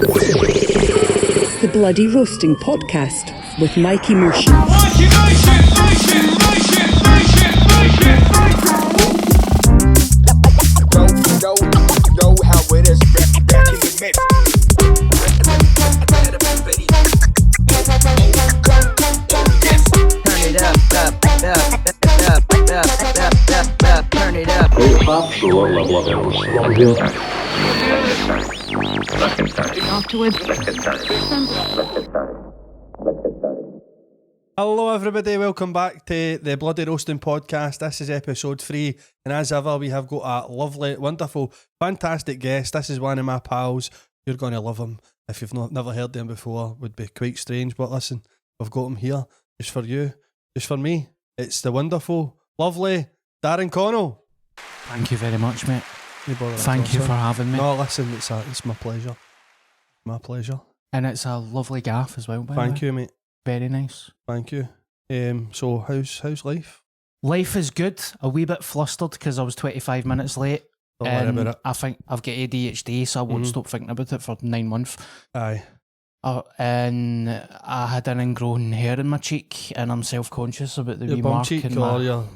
The Bloody Roasting Podcast with Mikey Motion. Mikey Motion. Know how it is back in the mix. Turn it up, turn it up. Hello everybody, welcome back to the Bloody Roasting Podcast. This is episode 3, and as ever we have got a lovely, wonderful, fantastic guest. This is one of my pals. You're going to love him. If you've never heard him before, would be quite strange, but listen, we've got him here just for you, just for me. It's the wonderful, lovely Darren Connell. Thank you very much, mate. Thank you for having me. No, listen, it's my pleasure. My pleasure. And it's a lovely gaff as well, by the way. Thank you, mate. Very nice. Thank you. So how's life? Life is good. A wee bit flustered because I was 25 minutes late. Don't worry about it. I think I've got ADHD, so I won't stop thinking about it for 9 months. Aye. And I had an ingrown hair in my cheek, and I'm self-conscious about the Your wee bum mark cheek in or my... your...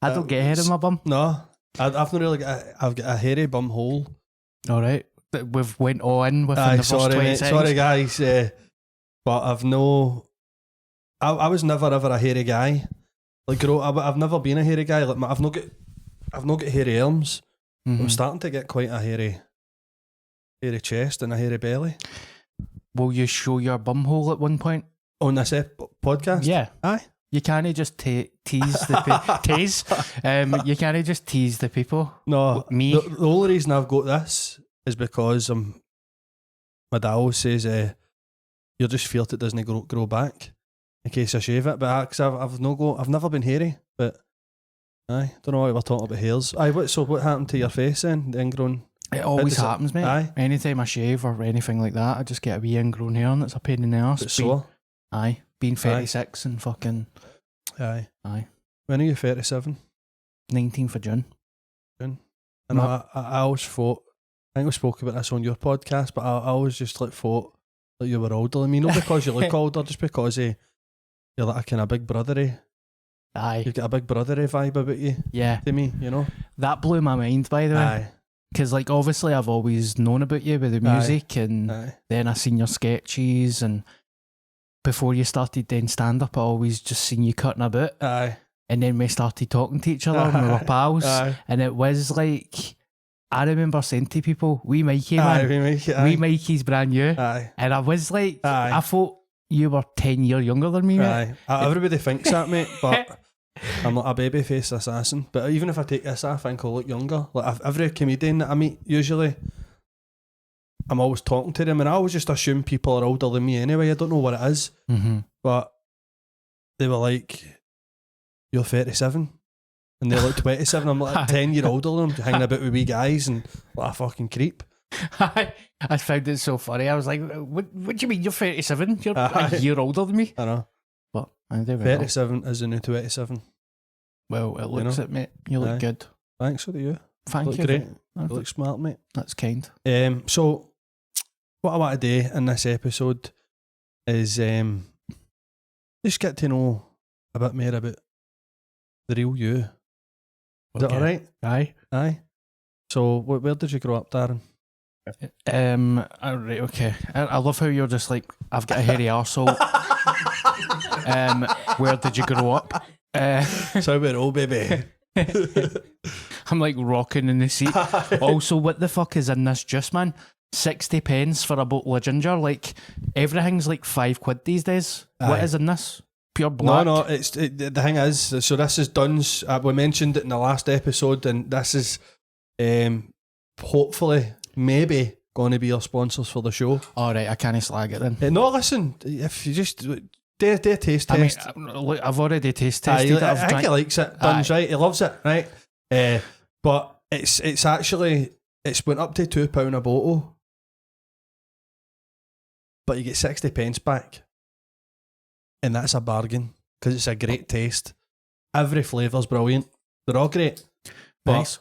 I don't get hair in my bum. No, I've not really got I've got a hairy bum hole. Alright. We've went all in within the first 20 mate, seconds. sorry guys, but I was never ever a hairy guy. Like I've never been a hairy guy. Like I've not got hairy arms. I'm starting to get quite a hairy chest and a hairy belly. Will you show your bum hole at one point? On this podcast? Yeah. Aye. You can't just tease the you can't just tease the people. No, me. The only reason I've got this is because my dad always says you just feel it doesn't grow back in case I shave it. But because I've never been hairy. But aye, don't know why we're talking about hairs. Aye, what happened to your face then? The ingrown. It always happens, mate. Aye. Anytime I shave or anything like that, I just get a wee ingrown hair, and it's a pain in the arse. It's sore. Aye, being 36 and fucking. Aye. Aye. When are you 37? 19th of June. And I always thought, I think we spoke about this on your podcast, but I always just thought that you were older than me. Not because you look older, just because you're like a kind of big brothery. Aye. You've got a big brothery vibe about you. Yeah. To me, you know? That blew my mind, by the way. Aye. Because, like, obviously I've always known about you with the music, and then I seen your sketches, and before you started doing stand-up, I always just seen you cutting about. Aye. And then we started talking to each other, and we were pals. Aye. And it was like, I remember saying to people, wee Mikey, man. Wee Mikey's brand new. Aye. And I was like, Aye. I thought you were 10 years younger than me, mate. Aye. Everybody thinks that, mate, but I'm not a baby-faced assassin. But even if I take this, I think I'll look younger. Like every comedian that I meet, usually, I'm always talking to them, and I always just assume people are older than me anyway. I don't know what it is. Mm-hmm. But they were like, you're 37. And they're like 27. I'm like 10 year older than them, hanging about with wee guys and like a fucking creep. I found it so funny. I was like, what do you mean you're 37? You're a year older than me. I know. But I do 37 is the new 27. Well, it looks it, mate. You look good. Thanks, so do you. Thank you. Great. You look smart, mate. That's kind. So, what I want to do in this episode is just get to know a bit more about the real you. Is that alright? Aye. So, where did you grow up, Darren? Alright, okay. I love how you're just like, I've got a hairy arsehole. Where did you grow up? So we're all, baby. I'm like rocking in the seat. Also, what the fuck is in this juice, man? 60 pence for a bottle of ginger. Like, everything's like £5 these days. Aye. What is in this? Pure black? No, the thing is, so this is Dunn's, we mentioned it in the last episode, and this is hopefully, maybe, going to be our sponsors for the show. Alright, I can't slag it then. No, listen, if you just do a taste test. I mean, look, I've already taste tested it. I think he likes it. Dunn's right, he loves it, right? But it's actually, it's went up to £2 a bottle, but you get 60 pence back. And that's a bargain, because it's a great taste. Every flavour's brilliant. They're all great. But nice.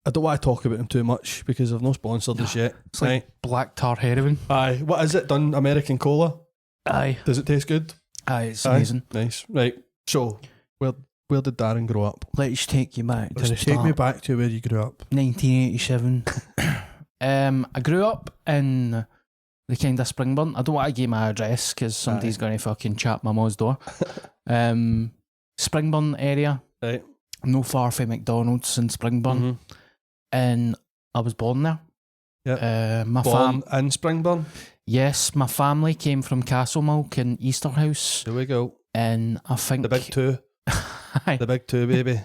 I don't want to talk about them too much because I've no sponsored us yet. It's like Right. black tar heroin. Aye. What is it? Done American cola? Aye. Does it taste good? Aye, it's Aye. amazing. Nice. Right. So, where did Darren grow up? Let's take you back to the Let's take me start. back to where you grew up. 1987. I grew up in the kind of Springburn. I don't want to give my address because somebody's going to fucking chat my mum's door. Springburn area, Right. no far from McDonald's in Springburn, Mhm. and I was born there. Yep. My Born in Springburn. yes, my family came from Castlemilk and Easterhouse, There we go. and I think The big two. Aye. The big two, baby.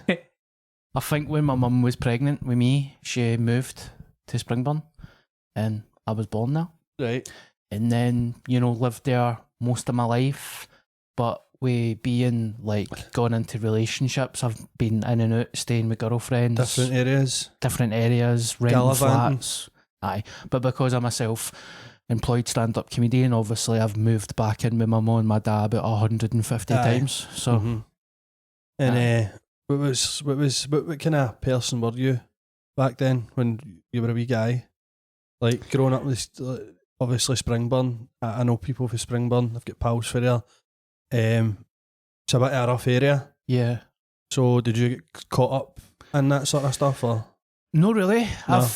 I think when my mum was pregnant with me, she moved to Springburn, and I was born there. Right. And then, lived there most of my life. But with being like going into relationships, I've been in and out, staying with girlfriends, Different areas. renting Gallivanting. flats. Aye. But because I'm a self-employed stand-up comedian, obviously I've moved back in with my mum and my dad about 150 Aye. times. So Mhm. And what kind of person were you back then when you were a wee guy? Like growing up with obviously Springburn. I know people from Springburn. I've got pals for there. It's a bit of a rough area. yeah. So did you get caught up in that sort of stuff or? No, really. No.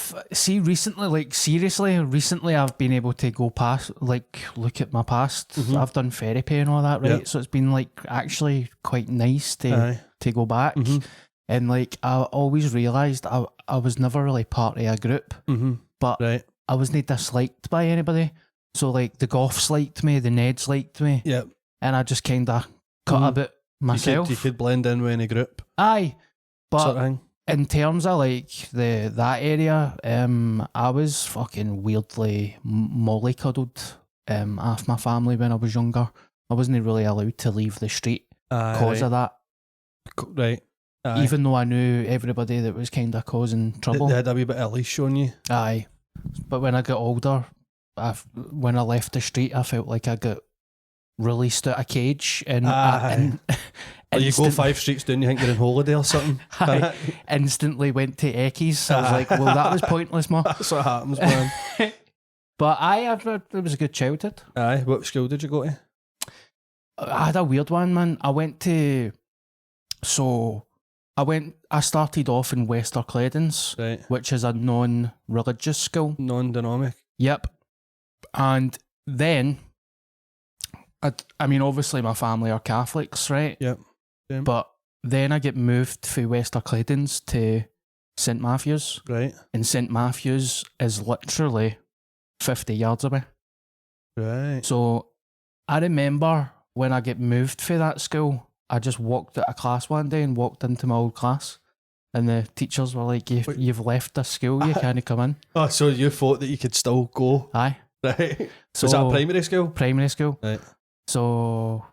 Recently I've been able to go past, like, look at my past. Mhm. I've done therapy and all that, right? Yep. So it's been, like, actually quite nice to go back. Mhm. And, like, I always realised I was never really part of a group, Mm-hmm. but Right. I wasn't disliked by anybody. So, like, the Goths liked me, the Neds liked me, Yep. and I just kind of cut Mhm. a bit myself. You could blend in with any group Aye. But sort of thing. in terms of like that area, I was fucking weirdly mollycoddled off my family when I was younger. I wasn't really allowed to leave the street because of that, Right. Aye. even though I knew everybody that was kind of causing trouble. They had a wee bit of leash on you. Aye, but when I got older, when I left the street, I felt like I got released out of a cage, and Or you go 5 streets down, you think you're on holiday or something. I instantly went to Eckies. I was like, well, that was pointless, ma. That's what happens, man. But it was a good childhood. Aye. What school did you go to? I had a weird one, man. I started off in Wester Cledens, Right. which is a non-religious school. Non-denominational. Yep. And then, I mean, obviously my family are Catholics, right? Yep. Same. But then I get moved from Wester Cledens to St Matthew's, Right. and St Matthew's is literally 50 yards away. Right. So I remember when I get moved for that school, I just walked out of class one day and walked into my old class, and the teachers were like, you've left the school, you can't come in. Oh, so you thought that you could still go? Aye. Right. So Was that primary school? primary school. Right. So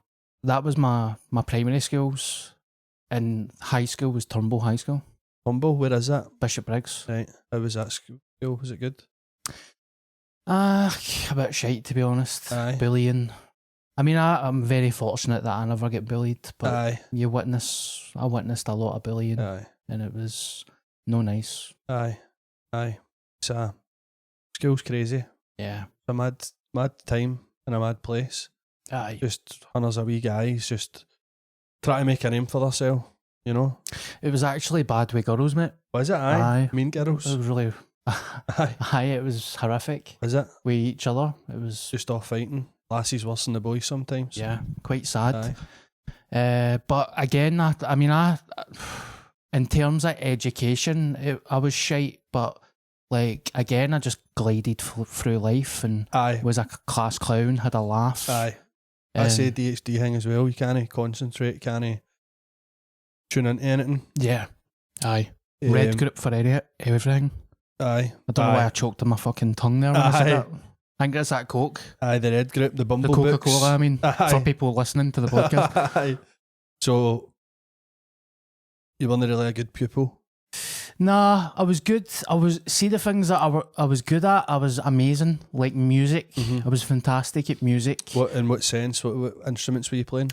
that was my primary schools, and high school was Turnbull High School, Humble, where is that? Bishop Briggs. Right. How was that school? Was it good? A bit shite, to be honest. Aye. Bullying. I mean, I'm very fortunate that I never get bullied, but Aye. I witnessed a lot of bullying, Aye. and it was no nice. Aye. It's school's crazy. Yeah. It's a mad time in a mad place. Aye. Just hundreds of wee guys just try to make a name for themselves, you know? It was actually bad with girls, mate. Was it? Aye. Aye. Mean It girls. was really... Aye. Aye, it was horrific Is it? with each other. It was, Just off fighting. Lassies worse than the boys sometimes. yeah, quite sad. Aye. But again, I in terms of education, I was shite, but like, again, I just glided through life and Aye. was a class clown, had a laugh. Aye. That's the Um, ADHD thing as well. You can't concentrate, can't tune into anything. Yeah. Aye. Red Um, group for everything. Aye. I don't know why I choked on my fucking tongue there when I said Aye. that. I think it's that Coke. Aye, the red group, the The Bumble Coca-Cola, I mean, Aye. for people listening to the podcast. Aye. So, you weren't really a good pupil? Nah, I was good. See the things that I was good at. I was amazing, like music. Mhm. I was fantastic at music. In what sense? What instruments were you playing?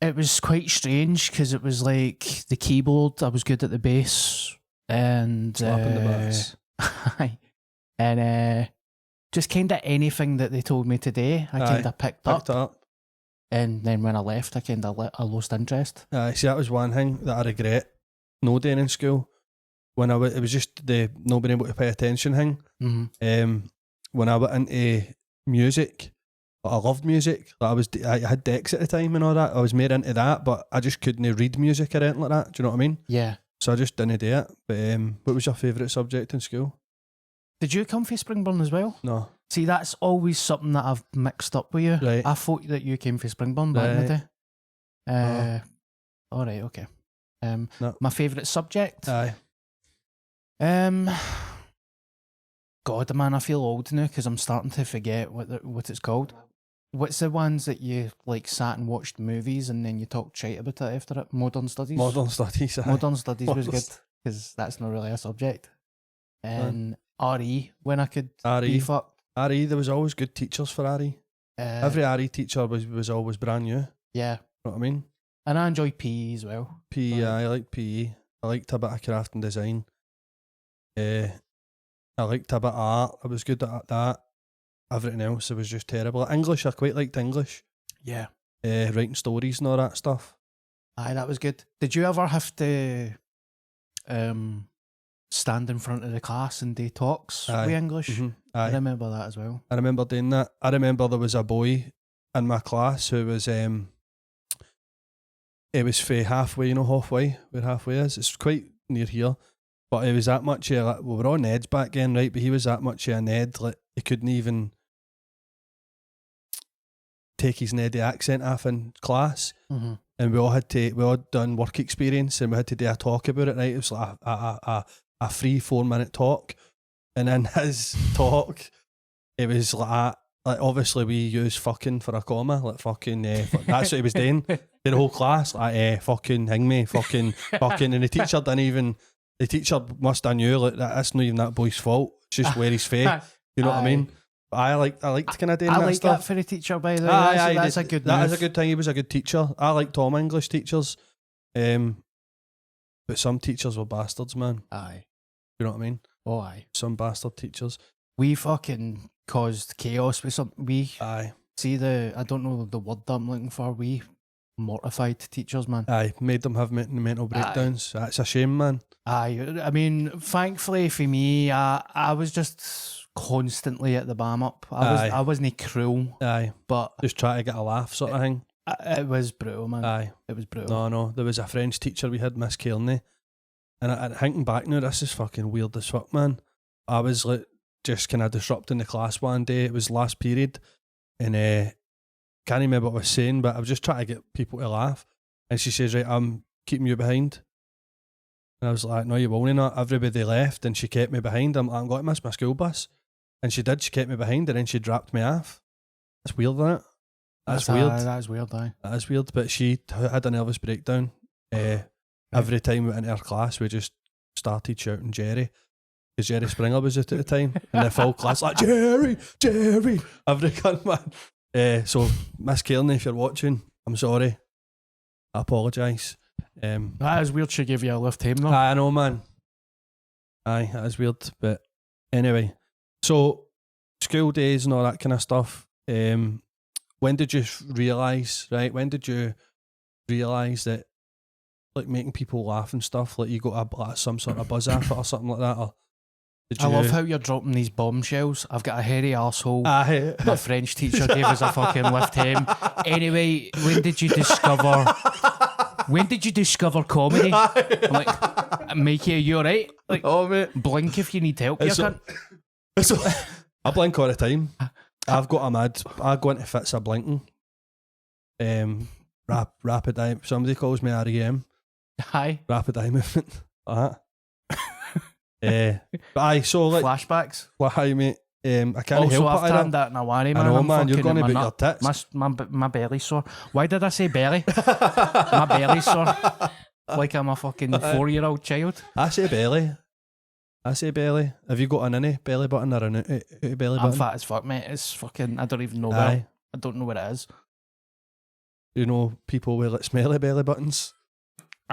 It was quite strange because it was like the keyboard. I was good at the bass. and Slapping the bats. and just kind of anything that they told me today, I kind of picked Picked up. up. And then when I left, I kind of I lost interest. See, that was one thing that I regret no doing in school. When it was just the not being able to pay attention thing. Mm-hmm. When I went into music, I loved music. Like I had decks at the time and all that. I was more into that, but I just couldn't read music or anything like that. Do you know what I mean? Yeah. So I just didn't do it. But what was your favourite subject in school? Did you come from Springburn as well? No. See, that's always something that I've mixed up with you. Right. I thought that you came from Springburn back in the day. All right, okay. No. My favourite subject? Aye. God, man, I feel old now because I'm starting to forget what it's called. What's the ones that you like sat and watched movies and then you talked shite about it after it? Modern studies. Modern studies. Aye. Modern studies was good because that's not really a subject. And RE when I could beef up. RE, there was always good teachers for RE. Every RE teacher was always brand new. Yeah. You know what I mean? And I enjoy PE as well. PE, I like PE. I liked a bit of craft and design. I liked a bit of art. I was good at that. Everything else, it was just terrible. English, I quite liked English. Yeah. Writing stories and all that stuff. Aye, that was good. Did you ever have to stand in front of the class and do talks with English? Mm-hmm. I remember that as well. I remember doing that. I remember there was a boy in my class who was it was for halfway, you know, halfway, where halfway is. It's quite near here. But he was that much we were all Neds back then, right? But he was that much of a Ned, like he couldn't even take his Neddy accent off in class. Mm-hmm. And we all done work experience and we had to do a talk about it, right? It was like a 3-4 minute talk. And in his talk, it was like obviously we use fucking for a comma, like fucking, that's what he was doing. The whole class, like, fucking hang me, fucking, and the teacher must have knew, like, that's not even that boy's fault, it's just where he's fair, you know what I mean? But I liked kind of doing that like stuff. that for a teacher, by the way. That's a good That move. is a good thing. He was a good teacher. I liked all my English teachers. But some teachers were bastards, man. Aye. You know what I mean? Oh, aye. Some bastard teachers. We fucking caused chaos with some. Aye. See I don't know the word that I'm looking for. We mortified teachers, man. Aye. Made them have mental breakdowns. That's a shame, man. Aye. I mean, thankfully for me, I was just constantly at the bam up. I wasn't cruel. Aye. But just try to get a laugh, sort of thing. It was brutal, man. Aye. It was brutal. No. There was a French teacher we had, Miss Kearney. And thinking back now, this is fucking weird as fuck, man. I was like just kind of disrupting the class one day. It was last period. And can't remember what I was saying, but I was just trying to get people to laugh. And she says, right, I'm keeping you behind. And I was like, no, you won't not. Everybody left and she kept me behind. I'm going to miss my school bus. And she did. She kept me behind and then she dropped me off. That's weird, isn't it? That's weird. That is weird, aye. That is weird. But she had a nervous breakdown. Every time we went into her class, we just started shouting Jerry. Because Jerry Springer was out at the time. And the full class like, Jerry! Every cunt, man. So, Miss Kearney, if you're watching, I'm sorry. I apologise. That is weird she gave you a lift home, though. I know, man. Aye, that is weird. But anyway, so school days and all that kind of stuff. When did you realise, right? When did you realise that, like, making people laugh and stuff, like you got some sort of buzz off it or something like that? Or I love how you're dropping these bombshells. I've got a hairy arsehole. My French teacher gave us a fucking lift home. Anyway, when did you discover comedy? I'm like, Mikey, are you alright? Like, oh, mate. Blink if you need help, you cunt. I blink all the time. I go into fits of blinking. Rapid eye. Somebody calls me REM. Hi. Rapid eye movement. But aye, so like flashbacks. Well, hi mate. I can't also, help I've it. turned that in a worry, man. I know, I'm man. You're fucking going in about your tits. My belly's sore. Why did I say belly? My belly's sore. Like I'm a fucking 4-year-old child. I say belly. Have you got an innie belly button or an outie belly button? I'm fat as fuck, mate. It's fucking. I don't even know where. I don't know what it is. You know, people with like smelly belly buttons.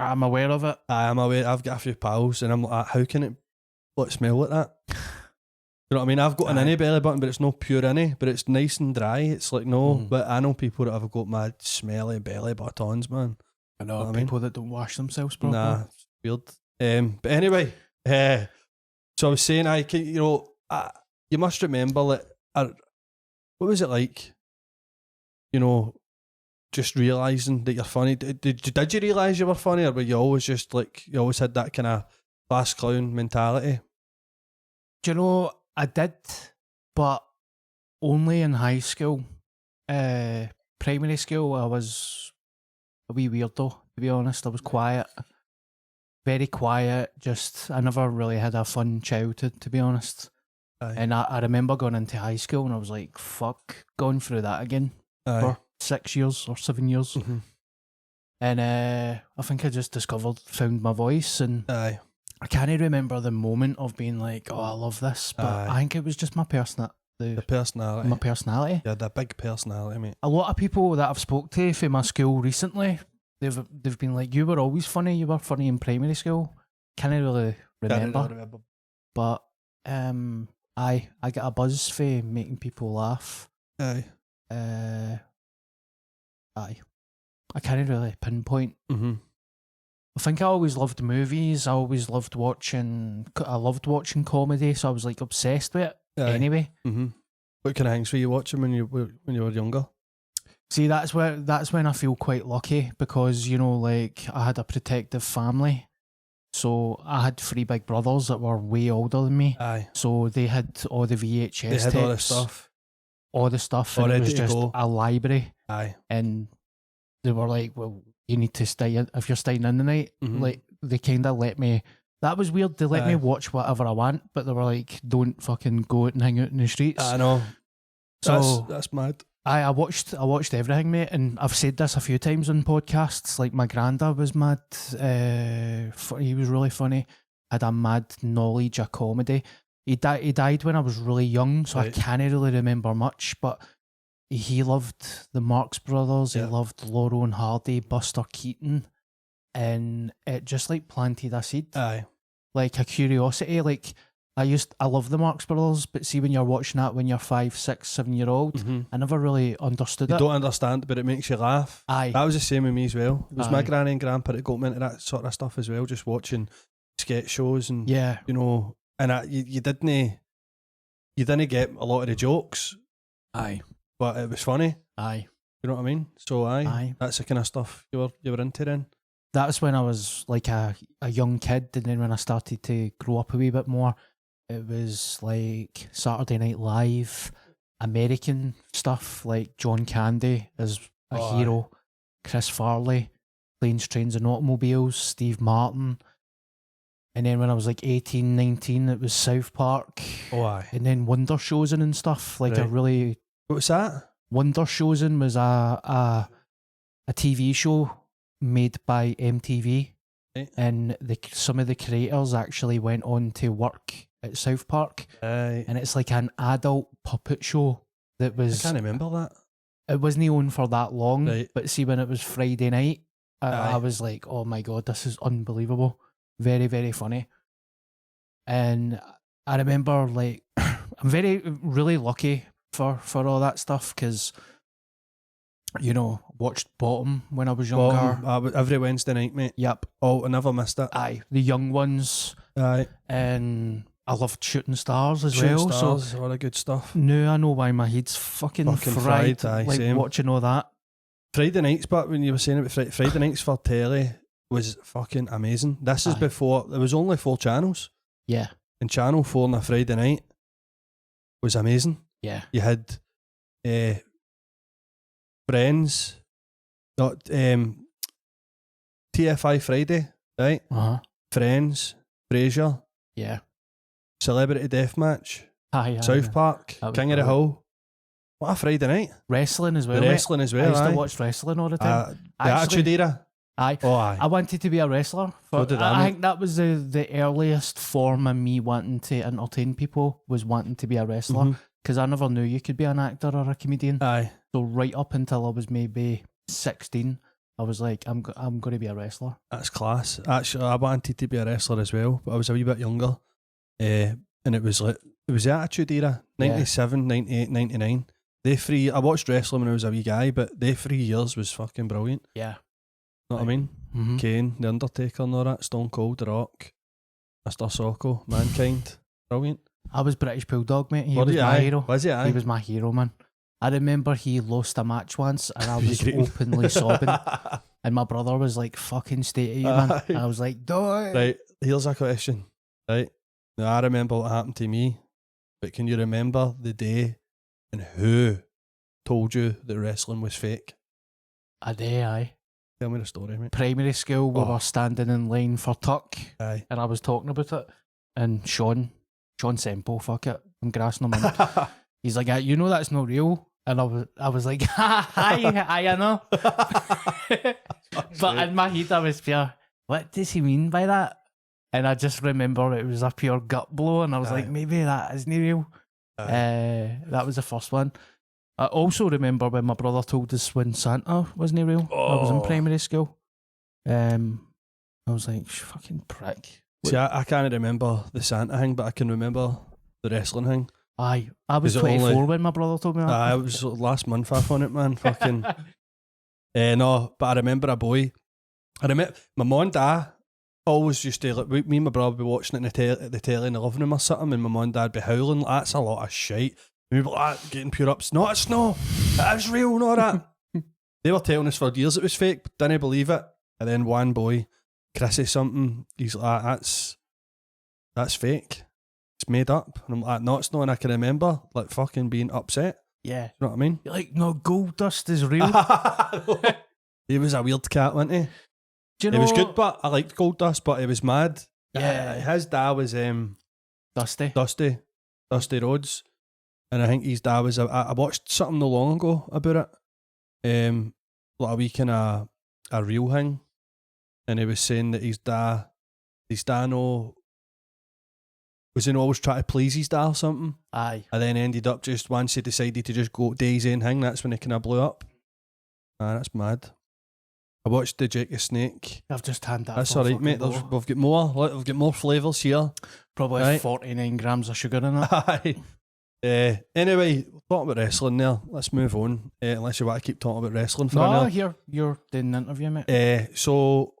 I'm aware of it. I'm aware. I've got a few pals, and I'm like, how can it smell like that? You know what I mean? I've got an innie belly button, but it's not pure innie, but it's nice and dry. It's like, no, but I know people that have got mad smelly belly buttons, man. I know, You know what I people that don't wash themselves properly. Nah, it's weird. But anyway, so I was saying, you must remember that. What was it like? You know, just realising that you're funny. Did you realise you were funny, or were you always just like, you always had that kind of class clown mentality? Do you know, I did, but only in high school. Primary school, I was a wee weirdo, to be honest. I was quiet. Very quiet. Just, I never really had a fun childhood, to be honest. Aye. And I remember going into high school and I was like, fuck, going through that again for 6 years or 7 years. Mm-hmm. And I think I just found my voice, and Aye. I can't remember the moment of being like, oh, I love this, but Aye. I think it was just my The personality. my personality. Yeah, that big personality, mate. A lot of people that I've spoke to from my school recently, they've been like, you were always funny. You were funny in primary school. Can't really remember. But I get a buzz for making people laugh. Aye. I can't really pinpoint. Mm-hmm. I think I always loved movies. I loved watching comedy, so I was like obsessed with it. Aye. Anyway. Mm-hmm. What kind of things were you watching when you were younger? See, that's when I feel quite lucky, because, you know, like, I had a protective family. So I had 3 big brothers that were way older than me. Aye. So they had all the VHS They had tapes, all the stuff. And it ready was to just go. a library. Aye. And they were like, well, you need to stay in. If you're staying in the night, Mhm. like, they kind of let me. That was weird. They let me Aye. watch whatever I want, but they were like, don't fucking go out and hang out in the streets. I know. So That's mad. I watched everything, mate, and I've said this a few times on podcasts. Like, my granda was mad. He was really funny. Had a mad knowledge of comedy. He died when I was really young, so I Right. can't really remember much. But he loved the Marx Brothers. Yeah. He loved Laurel and Hardy, Buster Keaton, and it just like planted a seed, Aye. like a curiosity. Like, I love the Marx Brothers, but see, when you're watching that when you're 5, 6, 7 year old, Mm-hmm. I never really understood You it. don't understand, but it makes you laugh. Aye. That was the same with me as well. It was my Aye. granny and grandpa that got me into that sort of stuff as well, just watching sketch shows and, Yeah. you know, and you didn't get a lot of the jokes, Aye. but it was funny. Aye. You know what I mean? So Aye. that's the kind of stuff you were into then. That's when I was like a young kid, and then when I started to grow up a wee bit more, it was like Saturday Night Live, American stuff like John Candy as a Oh, hero, Chris Farley, Planes, Trains and Automobiles, Steve Martin. And then when I was like 18, 19, it was South Park. Oh, aye. And then Wonder Chosen and stuff. Like, Right. What was that? Wonder Chosen was a TV show made by MTV, Right. and some of the creators actually went on to work at South Park, Aye. and it's like an adult puppet show that I was. can't remember that. It wasn't on for that long, Right. but see, when it was Friday night, I Aye. was like, oh my god, this is unbelievable, very, very funny. And I remember, like, I'm really lucky for all that stuff, because, you know, watched Bottom when I was younger. Every Wednesday night, mate. Yep. Oh, I never missed it. Aye, the young ones, Aye. and I loved Shooting Stars as Shooting well. Stars, So all the good stuff. now I know why my head's fucking fried. Aye, Like, same. watching all that. Friday nights, but when you were saying about Friday nights for telly was fucking amazing. This is Aye. before, there was only 4 channels, Yeah, and Channel 4 on a Friday night was amazing. yeah, You had Friends, not TFI Friday, right? Friends, Frasier, yeah. Celebrity Deathmatch, Aye, aye, South aye. Park, That was King of the brilliant. Hill. What a Friday night. Wrestling as well. The mate. wrestling as I well, used aye. to watch wrestling all the time. The Attitude Era. Aye. Oh, aye. I wanted to be a wrestler. So did I, I mate. think that was the earliest form of me wanting to entertain people, was wanting to be a wrestler, Mhm. because I never knew you could be an actor or a comedian. Aye. So right up until I was maybe 16, I was like, I'm going to be a wrestler. That's class. Actually, I wanted to be a wrestler as well, but I was a wee bit younger. And it was the Attitude Era, 97, 98, 99. I watched wrestling when I was a wee guy, but they 3 years was fucking brilliant. Yeah. Know what I mean? Mm-hmm. Kane, The Undertaker and all that, Stone Cold, The Rock, Mr. Socko, Mankind. Brilliant. I was British Bulldog, mate. He Was was he, my aye? hero. Was he, aye? He was my hero, man. I remember he lost a match once and I You was greeting? openly sobbing. And my brother was like, fucking stay to you, man. Aye. And I was like, don't. Right, here's a question. Right. Now, I remember what happened to me, but can you remember the day and who told you that wrestling was fake? A day, aye. Tell me the story, mate. Primary school, we Oh. were standing in line for tuck Aye. and I was talking about it. And Sean Semple, fuck it, I'm grassing him in. He's like, you know that's not real. And I was like, I know. But in my head I was pure, what does he mean by that? And I just remember it was a pure gut blow and I was Aye. like, maybe that isn't real. That was the first one. I also remember when my brother told us when Santa wasn't real. I was in Oh. primary school. I was like, fucking prick. See, I can't remember the Santa thing, but I can remember the wrestling thing. Aye, I was Is it 24 only- when my brother told me that. Aye, it was last month off on it, man. Fucking. No, but I remember a boy. I remember my mum and dad always used to, like, me and my brother would be watching it in the telly in the living room or something, and my mum and dad be howling, like, that's a lot of shite. And we'd be like, getting pure ups. No, it's not. It is real, not that. They were telling us for years it was fake, but didn't believe it. And then one boy, Chrissy something, he's like, that's fake. It's made up. And I'm like, no, it's not. And I can remember, like, fucking being upset. Yeah. You know what I mean? You're like, no, gold dust is real. He was a weird cat, wasn't he? Do you He know? was good, but I liked Gold Dust, but he was mad. Yeah. His dad was Dusty. Dusty Rhodes, and I think his dad was. I watched something not long ago about it, like a wee kind of a real thing, and he was saying that his dad no was always trying to please his dad or something, Aye. and then ended up just once he decided to just go do his own thing. That's when he kind of blew up. That's mad. I watched the Jake the Snake. I've just had that. That's for all right, fucking mate. go. We've got more. We've got more flavours here. Probably Right. 49 grams of sugar in it. Aye. Anyway, talking about wrestling there. Let's move on. Unless you want to keep talking about wrestling for No, a here, you're doing the interview, mate. minute. So,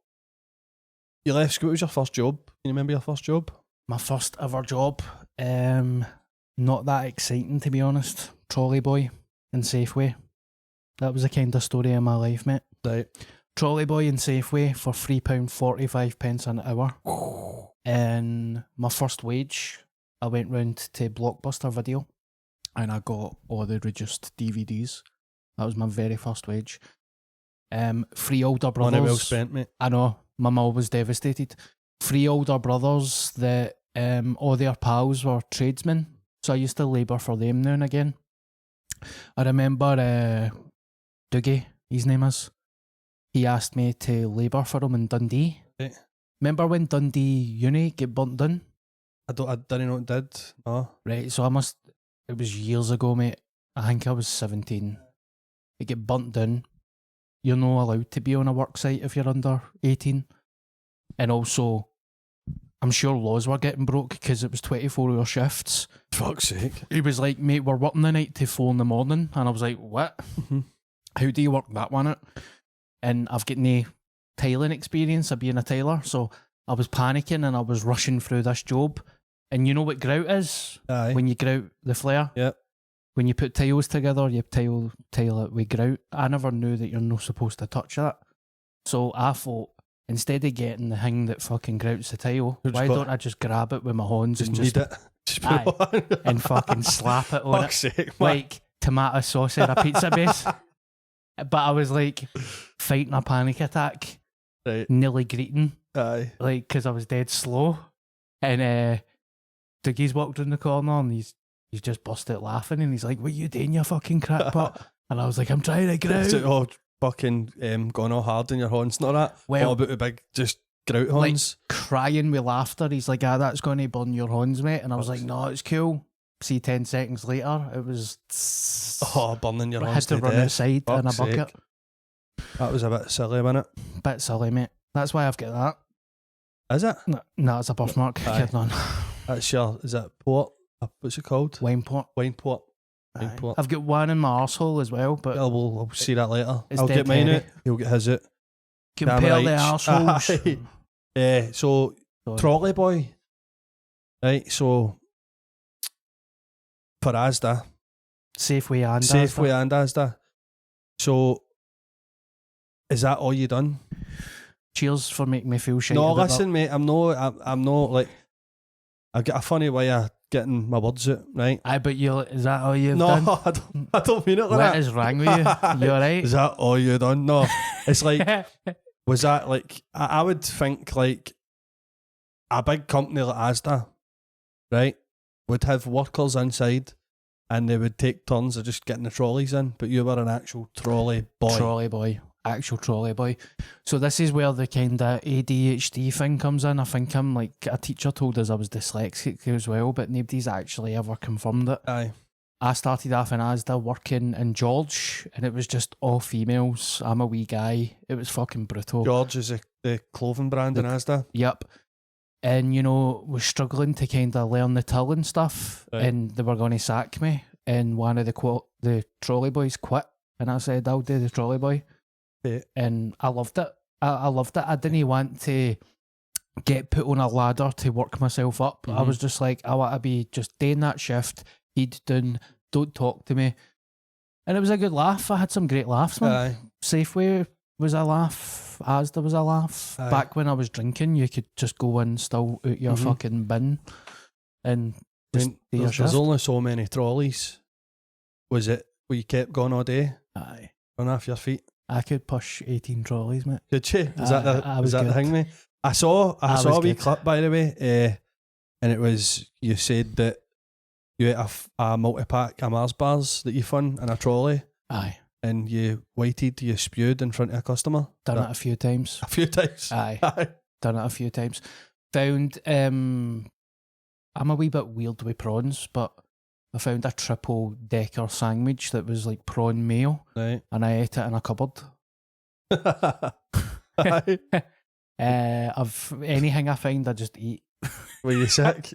you left school. What was your first job? Can you remember your first job? My first ever job. Not that exciting, to be honest. Trolley boy in Safeway. That was the kind of story of my life, mate. Right. Trolley boy in Safeway for £3.45 an hour. And my first wage, I went round to Blockbuster Video and I got all the reduced DVDs. That was my very first wage. 3 older brothers. Money well spent, mate. I know, my mum was devastated. 3 older brothers that all their pals were tradesmen, so I used to labour for them now and again. I remember Dougie, his name is. He asked me to labour for him in Dundee. Right. Remember when Dundee Uni get burnt down? I didn't know it did. No. Right, so it was years ago, mate. I think I was 17. It get burnt down. You're not allowed to be on a work site if you're under 18. And also, I'm sure laws were getting broke because it was 24-hour shifts. Fuck's sake. He was like, mate, we're working the night to 4 in the morning. And I was like, what? How do you work that one out? And I've got no tiling experience of being a tailor, so I was panicking and I was rushing through this job. And you know what grout is? Aye. When you grout the flare? Yep. When you put tiles together, you tile it with grout. I never knew that you're not supposed to touch that. So I thought, instead of getting the thing that fucking grouts the tile, You've why got- don't I just grab it with my hands Just and need just it. Just put Aye. it on. and fucking slap it on Fuck's it sake, man. like tomato sauce on a pizza base? But I was like fighting a panic attack, Right. nearly greeting, Aye. like because I was dead slow. And Dougie's walked in the corner and he's just busted laughing and he's like, "What you doing, you fucking crackpot?" And I was like, "I'm trying to Is it grout." all fucking gone all hard in your horns and all that? Well- all about the big just grout Like horns? crying with laughter. He's like, that's going to burn your horns, mate. And I was like, no, it's cool. See, 10 seconds later, it was. Oh, burning your I had horns to to run death. outside in a Fuck's sake. bucket. That was a bit silly, wasn't it? Bit silly, mate. That's why I've got that. Is it? No, it's a birthmark. Aye. Kidding on. That's your, is it port? What's it called? Wineport. Wineport. Aye. Wineport. I've got one in my arsehole as well, but Well, we'll see that later. It's I'll dead get mine hairy. out. He'll get his out. compare Damn the right. arseholes. So, Sorry. trolley boy. Right, so, for Asda. Safeway and Safeway and Asda. So, is that all you done? Cheers for making me feel shit. No, about listen, mate. I'm not like. I've got a funny way of getting my words out, right? that. Aye, but is that all you've No, done? I don't mean it like What that. is wrong with you? You alright? Is that all you done? No, it's like, was that like? I would think like a big company like Asda, right, would have workers inside, and they would take turns of just getting the trolleys in. But you were an actual trolley boy. Trolley boy. Actual trolley boy. So this is where the kind of ADHD thing comes in. I think I'm like, a teacher told us I was dyslexic as well, but nobody's actually ever confirmed it. Aye. I started off in Asda working in George, and it was just all females. I'm a wee guy. It was fucking brutal. George is the clothing brand in Asda. Yep. And, was struggling to kind of learn the till and stuff, Right. and they were going to sack me. And one of the trolley boys quit, and I said, I'll do the trolley boy. Yeah. And I loved it. I loved it. I didn't want to get put on a ladder to work myself up. I Mhm. was just like, I want to be just doing that shift, head down, don't talk to me. And it was a good laugh. I had some great laughs, man. Aye. Safeway was a laugh. Asda was a laugh. Aye. Back when I was drinking, you could just go in, still out your Mhm. fucking bin, and I just mean, do your there's shift. only so many trolleys. Was it where you kept going all day, Aye. run off your feet? I could push 18 trolleys, mate. Did you? Is that I was was that the good. thing, mate? I saw I a was wee good. clip, by the way, and it was, you said that you ate a multi-pack of Mars bars that you found in a trolley, Aye. and you waited, you spewed in front of a customer. Done it a few times. a few times. Aye. Aye. Done it a few times. Found, I'm a wee bit weird with prawns, but I found a triple decker sandwich that was like prawn mayo, Right. and I ate it in a cupboard. Aye. Of anything I find, I just eat. Were you sick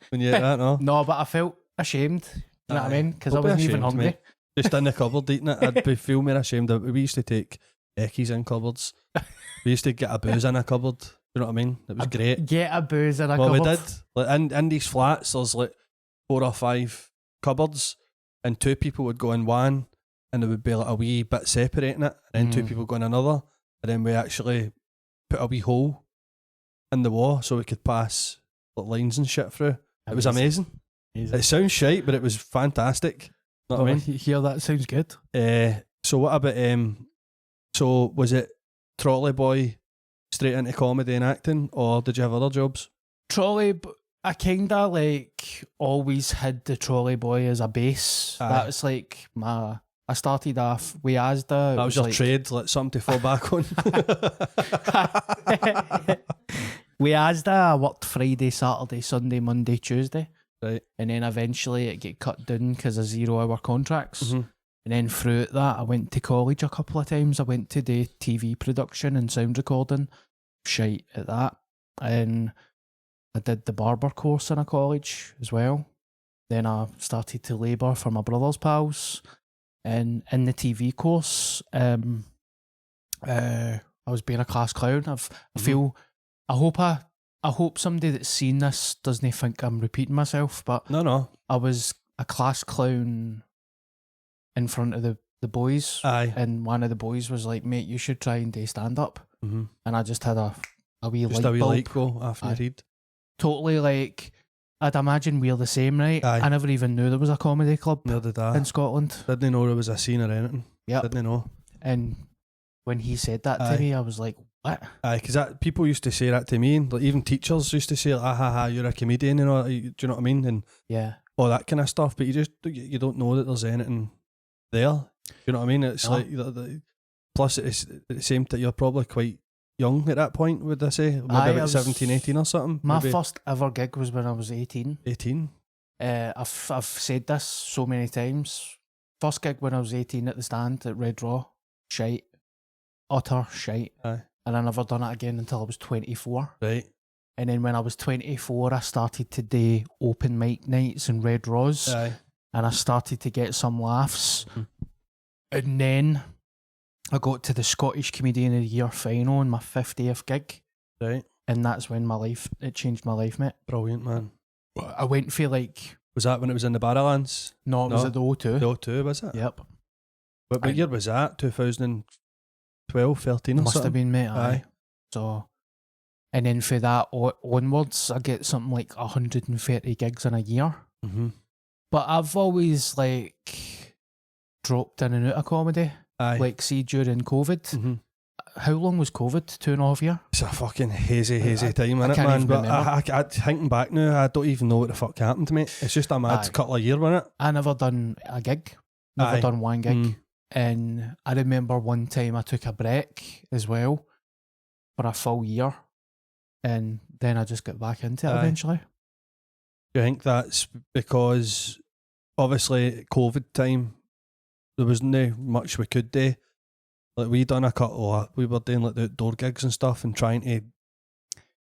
when you ate that? No. No, but I felt ashamed. You know what I Aye. mean? Because I Don't be wasn't even ashamed, hungry. mate. Just in the cupboard eating it, I'd be feel more ashamed. We used to take eckies in cupboards. We used to get a booze in a cupboard. You know what I mean? It was great. Get a booze in a Well, cupboard. we did. Like in these flats, there's like 4 or 5 cupboards, and 2 people would go in one, and there would be like a wee bit separating it, and then 2 people go in another, and then we actually put a wee hole in the wall so we could pass like lines and shit through. It was amazing. It sounds shite, but it was fantastic. Know what I mean? You hear that? Sounds good. So what about so was it trolley boy straight into comedy and acting, or did you have other jobs? Trolley, I kinda like always had the trolley boy as a base. Aye. That was like I started off with Asda. That was your like, trade, like something to fall back on. With Asda, I worked Friday, Saturday, Sunday, Monday, Tuesday. Right. And then eventually it get cut down because of 0-hour contracts. Mhm. And then through that, I went to college a couple of times. I went to do TV production and sound recording. Shite at that. And I did the barber course in a college as well. Then I started to labour for my brother's pals. And in the TV course, I was being a class clown. I hope somebody that's seen this doesn't think I'm repeating myself, but No. I was a class clown in front of the boys. Aye. And one of the boys was like, mate, you should try and do stand-up. Mm-hmm. And I just had a wee Just light a wee bulb. light go after you Aye. read. Totally like, I'd imagine we're the same, right? Aye. I never even knew there was a comedy club Neither did I. in Scotland. Didn't know there was a scene or anything. Yep. Didn't know. And when he said that Aye. to me, I was like, what? Aye, because people used to say that to me, and like even teachers used to say, "Ah ha ha, you're a comedian," and all. Do you know what I mean? And Yeah. all that kind of stuff. But you don't know that there's anything there. You know what I mean? It's No. like plus it's at the same time you're probably quite young at that point. Would I say maybe Aye, I about was- 17, 18 or something? My Maybe first ever gig was when I was 18. 18. I've said this so many times. First gig when I was 18 at the stand at Red Raw. Shite. utter shite. Aye. And I never done it again until I was 24. Right. And then when I was 24, I started to do open mic nights and Red Rose. Aye. And I started to get some laughs. Mhm. And then I got to the Scottish Comedian of the Year final on my 50th gig. Right. And that's when it changed my life, mate. Brilliant, man. I went for like... Was that when it was in the Barrowlands? No, it was No. at the O2. The O2, was it? Yep. What year was that? 2012, 13 or Must something? have been, mate. Aye. So... And then for that onwards, I get something like 130 gigs in a year. Mm-hmm. But I've always like dropped in and out of comedy. Aye. Like, see, during COVID. Mm-hmm. How long was COVID? 2.5 years? It's a fucking hazy I time, innit, can't man? even But remember. I thinking back now, I don't even know what the fuck happened to me. It's just a mad Aye. couple of years, wasn't it? I never done a gig. Never Aye. done one gig. Mm. And I remember one time I took a break as well for a full year. And then I just got back into it Aye. eventually. Do you think that's because obviously COVID time, there wasn't much we could do? Like we were doing like the outdoor gigs and stuff and trying to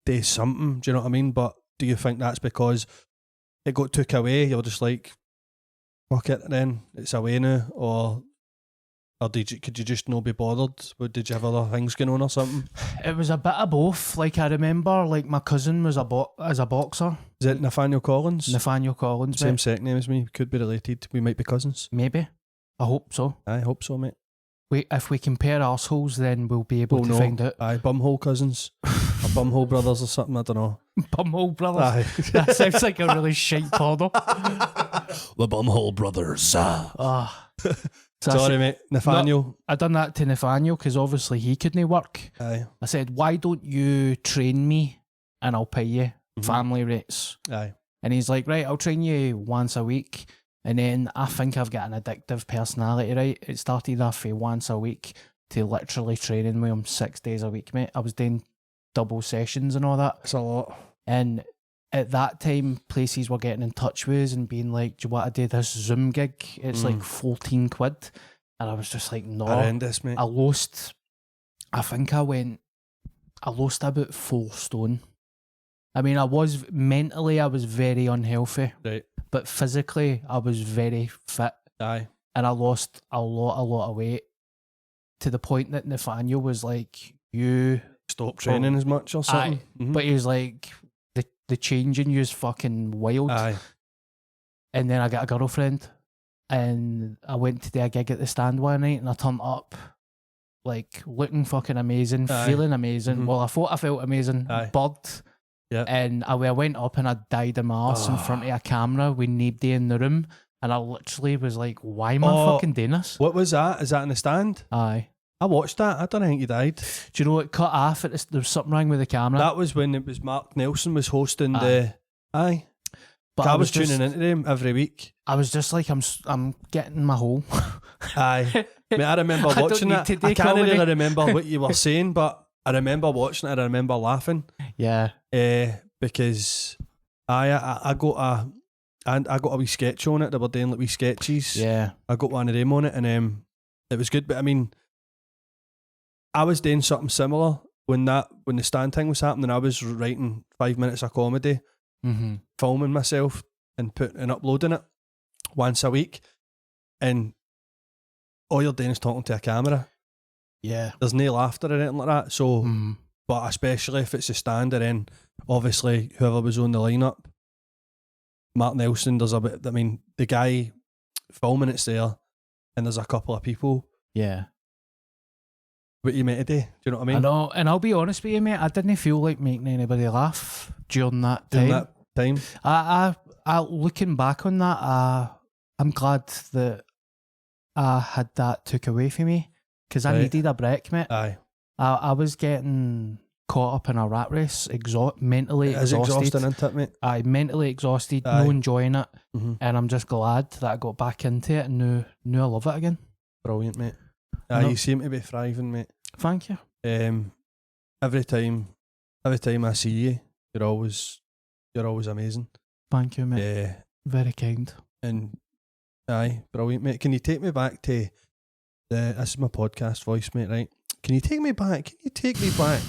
do something, do you know what I mean? But do you think that's because it got took away, you were just like, fuck it then, it's away now? Or could you just not be bothered? Did you have other things going on or something? It was a bit of both. Like, I remember, like, my cousin was as a boxer. Is it Nathaniel Collins? Nathaniel Collins, Same mate. second name as me, could be related, we might be cousins. Maybe. I hope so. I hope so, mate. If we compare arseholes, then we'll be able to find out. Aye, bumhole cousins. Or bumhole brothers or something, I don't know. Bumhole brothers. Aye. That sounds like a really shite porno. The bumhole brothers. Ah. So Sorry, mate. Nathaniel. I done that to Nathaniel because obviously he couldn't work. Aye. I said, why don't you train me and I'll pay you Mhm. family rates? Aye. And he's like, right, I'll train you once a week. And then I think I've got an addictive personality, right? It started off from once a week to literally training with him 6 days a week, mate. I was doing double sessions and all that. That's a lot. And at that time, places were getting in touch with us and being like, do you want to do this Zoom gig? It's like 14 quid. And I was just like, no. Horrendous, mate. I lost about 4 stone. I mean, I was very unhealthy, Right. but physically I was very fit. Aye. And I lost a lot of weight to the point that Nathaniel was like, you... Stop training as much or something. Aye. Mhm. But he was like, the change in you is fucking wild. Aye. And then I got a girlfriend and I went to do a gig at the stand one night and I turned up like looking fucking amazing, Aye. feeling amazing. Mhm. Well, I thought I felt amazing. Aye. Bird. Yeah. And I went up and I died in my arse in front of a camera with nobody in the room. And I literally was like, why am I fucking doing this? What was that? Is that in the stand? Aye. I watched that. I don't think you died. Do you know it cut off? There was something wrong with the camera. That was when it was Mark Nelson was hosting Aye. the... Aye. but I was tuning into them every week. I was just like, I'm getting my hole. Aye. Mate, I remember I don't watching need it. to do I can't comedy. really remember what you were saying, but I remember watching it. I remember laughing. Yeah. Because I got a wee sketch on it. They were doing like wee sketches. Yeah. I got one of them on it, and it was good. But I mean, I was doing something similar when the stand thing was happening. I was writing 5 minutes of comedy, Mm-hmm. filming myself and uploading it once a week, and all you're doing is talking to a camera. Yeah. There's no laughter or anything like that. So, Mm. but especially if it's a stand, and then obviously whoever was on the lineup, Mark Nelson. There's a bit. I mean, the guy filming it's there, and there's a couple of people. Yeah. What you meant to do? Do you know what I mean? I know, and I'll be honest with you, mate. I didn't feel like making anybody laugh during that time. During that time. I looking back on that, I'm glad that I had that took away from me because I Right. needed a break, mate. Aye. I was getting caught up in a rat race, mentally It is exhausted. exhausting, isn't it, mate? I mentally exhausted, Aye. no enjoying it, Mhm. and I'm just glad that I got back into it and now I love it again. Brilliant, mate. I know. You seem to be thriving, mate. Thank you. Every time I see you, you're always amazing. Thank you, mate. Yeah. Very kind. And aye, brilliant, mate. Can you take me back to this is my podcast voice, mate, right? Can you take me back? Can you take me back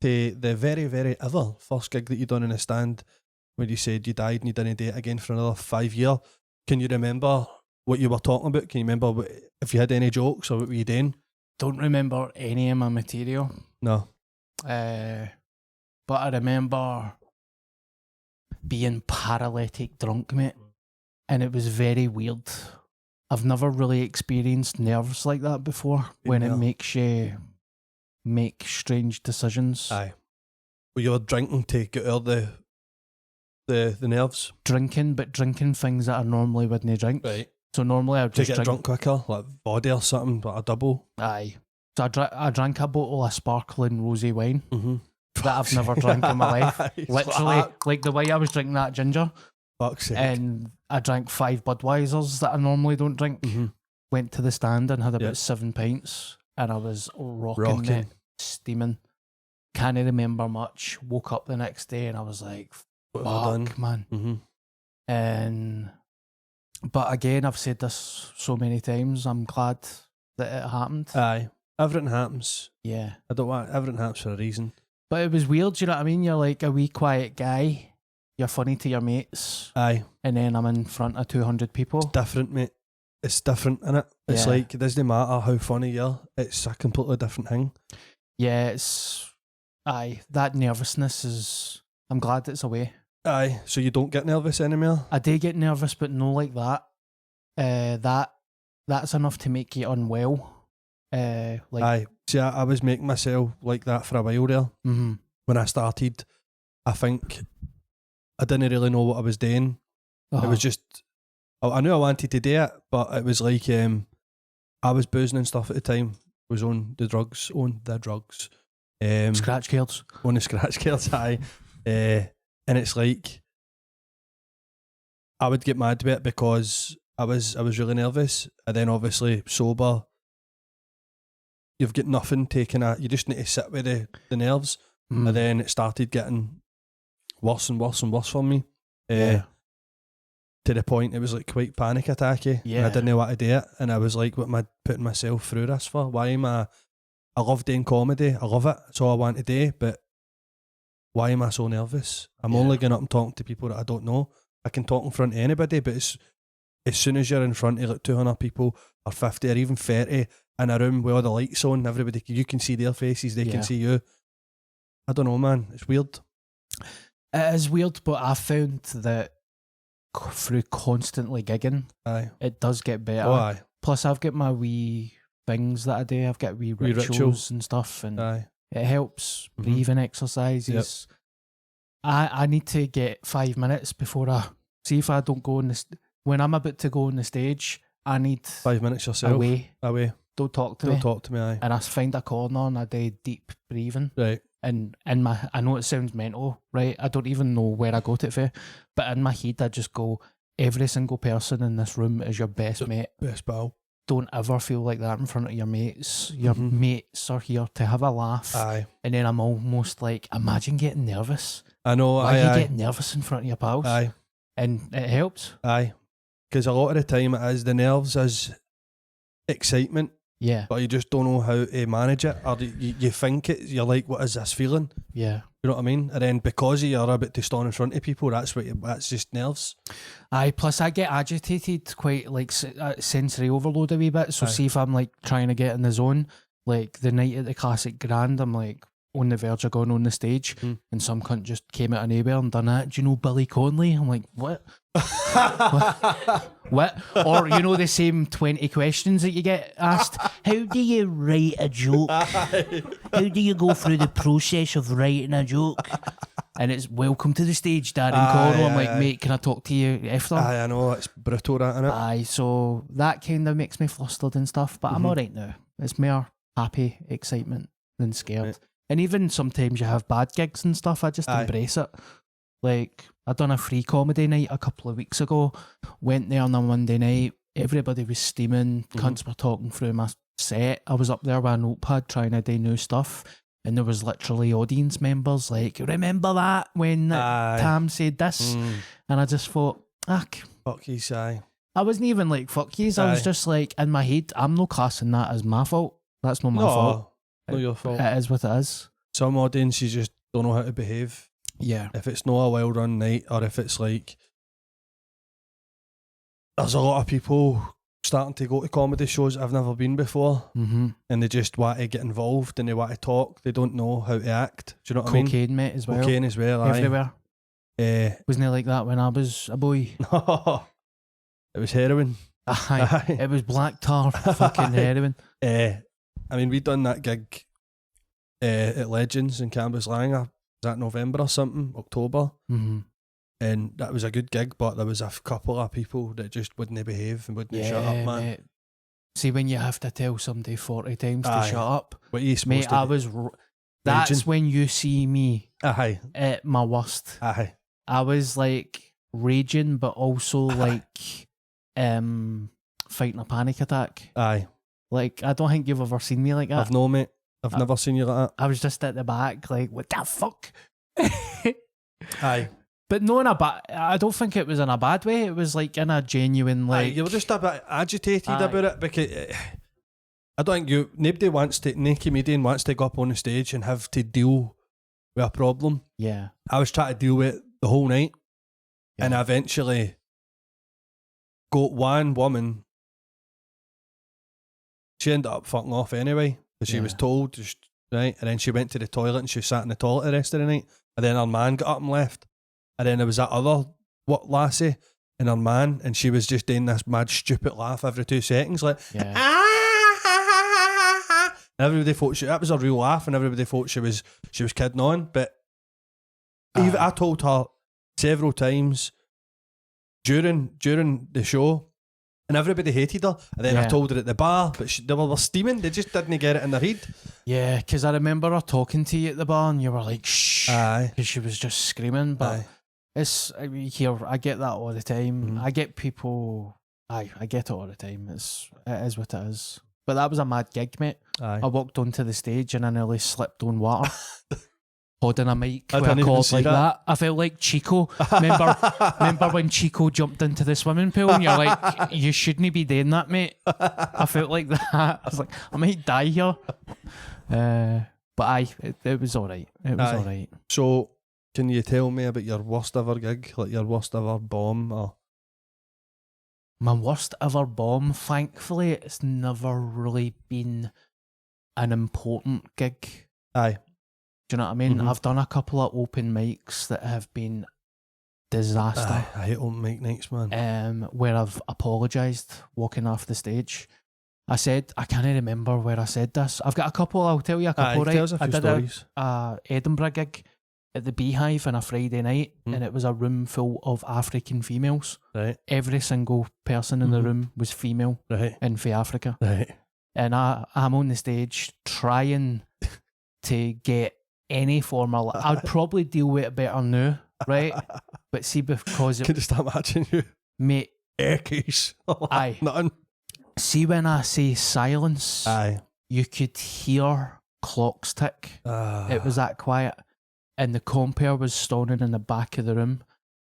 to the very, very ever first gig that you done in a stand when you said you died and you didn't do it again for another 5 years? Can you remember what you were talking about? Can you remember if you had any jokes or what were you doing? Don't remember any of my material. No. But I remember being paralytic drunk, mate. And it was very weird. I've never really experienced nerves like that before when it makes you make strange decisions. Aye. Well, you were drinking to get out the nerves? Drinking, but drinking things that I normally wouldn't drink. Right. So normally I would To just get drunk quicker, like body or something, but a double. Aye. So I drank a bottle of sparkling rosy wine Mm-hmm. that I've never drank in my life. Literally, like the way I was drinking that ginger. Fuck's sake. And I drank 5 Budweisers that I normally don't drink. Mm-hmm. Went to the stand and had about 7 pints, and I was rocking it, steaming. Can't remember much. Woke up the next day and I was like, What have I done? fuck, man. Mm-hmm. But again, I've said this so many times, I'm glad that it happened. Aye. Everything happens. Yeah. Everything happens for a reason. But it was weird, you know what I mean? You're like a wee quiet guy. You're funny to your mates. Aye. And then I'm in front of 200 people. Different, mate. It's different, innit? It's Yeah. like, it doesn't matter how funny you are, it's a completely different thing. Yeah, that nervousness is, I'm glad it's away. Aye, so you don't get nervous anymore? I do get nervous, but no like that. That's enough to make you unwell. Aye. See, I was making myself like that for a while there. Mm-hmm. When I started, I think I didn't really know what I was doing. It was just, I knew I wanted to do it, but it was like, I was boozing and stuff at the time. Was on the drugs. Scratch cards. On the scratch cards, aye. And it's like, I would get mad with it because I was really nervous, and then obviously sober, you've got nothing taken out. You just need to sit with the nerves, and then it started getting worse and worse and worse for me. To the point it was like quite panic attacky. Yeah. I didn't know what to do it, and I was like, what am I putting myself through this for? Why am I love doing comedy, I love it, it's all I want to do, but why am I so nervous? I'm only going up and talking to people that I don't know. I can talk in front of anybody, but as soon as you're in front of like 200 people or 50 or even 30 in a room with all the lights on, everybody, you can see their faces, they can see you. I don't know, man, it's weird. It is weird, but I found that through constantly gigging, it does get better. Oh, aye. Plus, I've got my wee things that I do. I've got wee rituals and stuff, and it helps. Breathing exercises. Yep. I need to get 5 minutes before I see if I don't go on when I'm about to go on the stage. I need 5 minutes yourself. Away. Don't talk to me. Don't talk to me. Aye. And I find a corner and I do deep breathing. Right. And in my, I know it sounds mental, right? I don't even know where I got it for, but in my head I just go, every single person in this room is your best mate. Best pal. Don't ever feel like that in front of your mates. Your mates are here to have a laugh. Aye. And then I'm almost like, imagine getting nervous. I know. Why are you getting nervous in front of your pals? Aye. And it helps. Aye. Because a lot of the time it is the nerves is excitement. Yeah. But you just don't know how to manage it. Or you think it, you're like, what is this feeling? Yeah. You know what I mean? And then because you're about to stand in front of people, that's just nerves. Aye, plus I get agitated quite like sensory overload a wee bit. So see if I'm like trying to get in the zone, like the night at the Classic Grand, I'm like on the verge of going on the stage and some cunt just came out of nowhere and done that. Do you know Billy Connolly? I'm like, what? What? Or you know the same 20 questions that you get asked. How do you write a joke? How do you go through the process of writing a joke? And it's welcome to the stage, Darren Connell. I'm like, mate, can I talk to you after? Aye, I know, it's brutal that, innit? Aye, so that kind of makes me flustered and stuff, but I'm alright now. It's more happy, excitement than scared. Right. And even sometimes you have bad gigs and stuff, I just embrace it. Like, I done a free comedy night a couple of weeks ago, went there on a Monday night, everybody was steaming, cunts were talking through my set. I was up there with a notepad trying to do new stuff, and there was literally audience members like, remember that when Tam said this? And I just thought, fuck yous, aye. I wasn't even like, fuck yous, I was just like, in my head, I'm no classing that as my fault. That's not my fault. Not your fault. It is what it is. Some audiences just don't know how to behave. Yeah. If it's not a well run night, or if it's like there's a lot of people starting to go to comedy shows I've never been before, Mm-hmm. and they just want to get involved and they want to talk. They don't know how to act. Do you know what I mean? Cocaine, mate, as well. Cocaine as well. Aye. Everywhere. Wasn't it like that when I was a boy? No, it was heroin. Aye. Aye. It was black tar, fucking heroin. I mean, we done that gig at Legends in Cambuslang. Was that November or something? October. Mm-hmm. And that was a good gig, but there was a couple of people that just wouldn't behave and wouldn't shut up, man. Mate. See, when you have to tell somebody 40 times Aye. to shut up, What are you supposed mate, to I do? was. That's when you see me Aye. at my worst. Aye. I was like raging, but also like fighting a panic attack. Aye. Like, I don't think you've ever seen me like that. I've no, mate. I've never seen you like I was just at the back, like, what the fuck? that. Aye. But no, I don't think it was in a bad way. It was like in a genuine, Aye, like, you were just a bit agitated Aye. about it because I don't think no comedian wants to go up on the stage and have to deal with a problem. yeah. I was trying to deal with it the whole night, Yeah. and I eventually got one woman. She ended up fucking off anyway because she was Yeah. told, right, and then she went to the toilet and she sat in the toilet the rest of the night, and then her man got up and left, and then there was that other lassie and her man, and she was just doing this mad stupid laugh every 2 seconds, like Yeah. and everybody thought that was a real laugh, and everybody thought she was kidding on. But even I told her several times during the show, and everybody hated her. And then I Yeah. told her at the bar, but they were steaming. They just didn't get it in their head. Yeah, because I remember her talking to you at the bar and you were like, shh. Aye. Because she was just screaming. But Aye. I get that all the time. Mhm. I get people, I get it all the time. It is what it is. But that was a mad gig, mate. Aye. I walked onto the stage and I nearly slipped on water. Holding a mic I with a didn't even cord see like that. that. I felt like Chico. Remember when Chico jumped into the swimming pool and you're like, you shouldn't be doing that, mate. I felt like that. I was like, I might die here. But it was alright. It was Aye. alright. So, can you tell me about your worst ever gig, like your worst ever bomb? Or My worst ever bomb, thankfully, it's never really been an important gig. aye, Do you know what I mean? Mhm. I've done a couple of open mics that have been disaster. aye, I hate open mic nights, man. Where I've apologised walking off the stage. I can't remember where I said this. I've got a couple, I'll tell you a couple, Aye, right? tell us a I few did stories. a Edinburgh gig at the Beehive on a Friday night, and it was a room full of African females. Right, Every single person in the Mhm. room was female right, and for Africa. right. And I'm on the stage trying to get any form of... I'd probably deal with it better now, right? But see, because Can I start matching you? mate, Eckies. Aye. Nothing. see when I say silence, Aye. you could hear clocks tick. It was that quiet. And the compere was standing in the back of the room.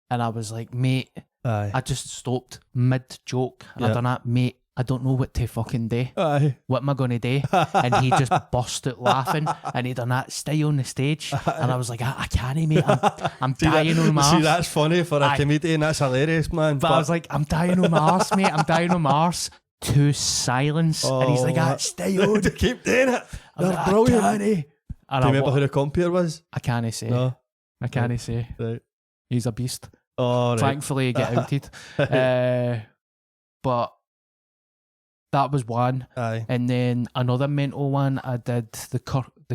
And I was like, mate, Aye. I just stopped mid-joke. And I Yeah. done that, mate, I don't know what to fucking do. Aye. What am I going to do? And he just burst out laughing. And he done that, stay on the stage. And I was like, I can't, mate. I'm See, dying on my see, arse. that's funny for a Aye. comedian. That's hilarious, man. But I was like, I'm dying on my arse, mate. I'm dying on my arse. To silence. And he's like, stay on. to keep doing it. I was You're like, brilliant. I can't. Do you And I, remember who the compere was? I can't say. No. I can't say. Right. He's a beast. Oh, right. Thankfully, he get outed. But that was one. Aye. And then another mental one, I did the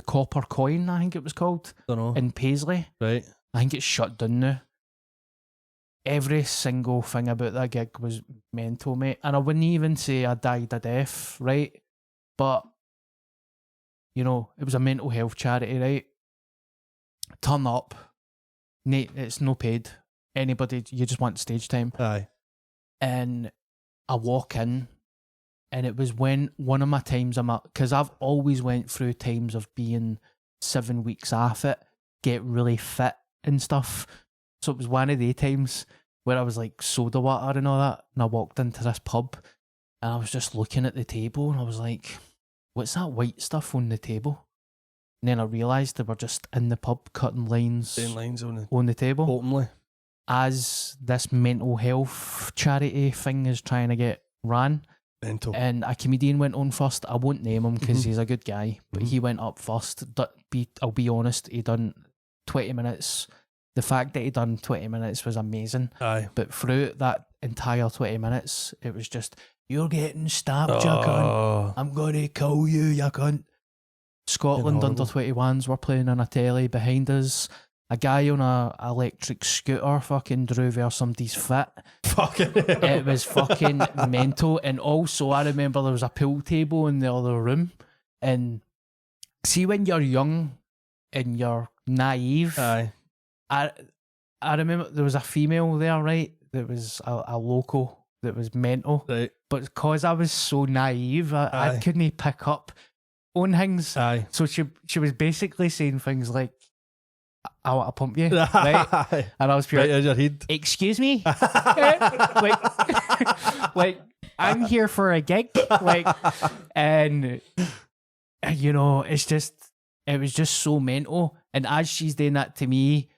copper coin, I think it was called, Don't know. in Paisley. Right. I think it's shut down now. Every single thing about that gig was mental, mate. And I wouldn't even say I died a death, right? But, you know, it was a mental health charity, right? Turn up. Nate, it's no paid. Anybody, you just want stage time. Aye. And I walk in, and it was when one of my times I'm at, because I've always went through times of being 7 weeks off it, get really fit and stuff. So it was one of the times where I was like soda water and all that, and I walked into this pub, and I was just looking at the table, and I was like, what's that white stuff on the table? And then I realised they were just in the pub cutting lines Saying lines on on the table. openly. As this mental health charity thing is trying to get ran. Mental. And a comedian went on first. I won't name him because he's a good guy, but he went up first. I'll be honest, he done 20 minutes. The fact that he done 20 minutes was amazing. Aye. But through that entire 20 minutes, it was just, you're getting stabbed, you cunt. I'm going to kill you, you cunt. Scotland under 21s were playing on a telly behind us. A guy on a electric scooter fucking drove over somebody's foot. Fucking It was fucking mental. And also, I remember there was a pool table in the other room. And see, when you're young and you're naive, Aye. I remember there was a female there, right? That was a local that was mental. Right. But because I was so naive, I Aye. couldn't pick up on things. Aye. So she was basically saying things like, I want to pump you, right? And I was pure, Right in your head. excuse me? like, I'm here for a gig. Like, and, you know, it was just so mental. And as she's doing that to me,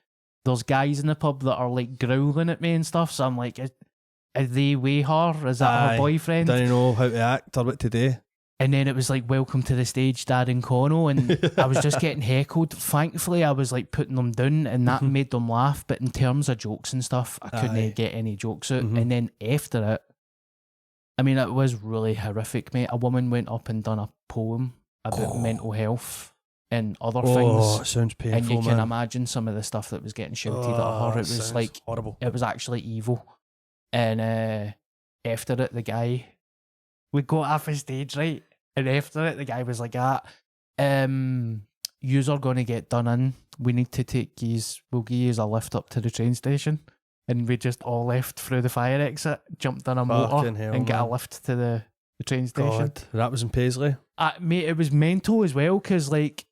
there's guys in the pub that are like growling at me and stuff. So I'm like, are they with her? Is that her boyfriend? Don't know how to act or what to do. And then it was like, welcome to the stage, Darren Connell. And I was just getting heckled. Thankfully, I was like putting them down and that made them laugh. But in terms of jokes and stuff, I couldn't get any jokes out. And then after it, I mean, it was really horrific, mate. A woman went up and done a poem about mental health and other things. It sounds painful, And you man. can imagine some of the stuff that was getting shouted at her. It was sounds like, horrible. it was actually evil. And after it, the guy, we got off the stage, right? And after it, the guy was like, yous are going to get done in. We need to take yous, we'll give yous a lift up to the train station. And we just all left through the fire exit, jumped on a motor Fucking hell, and got a man. lift to the train station. God, that was in Paisley. Mate, it was mental as well, because like,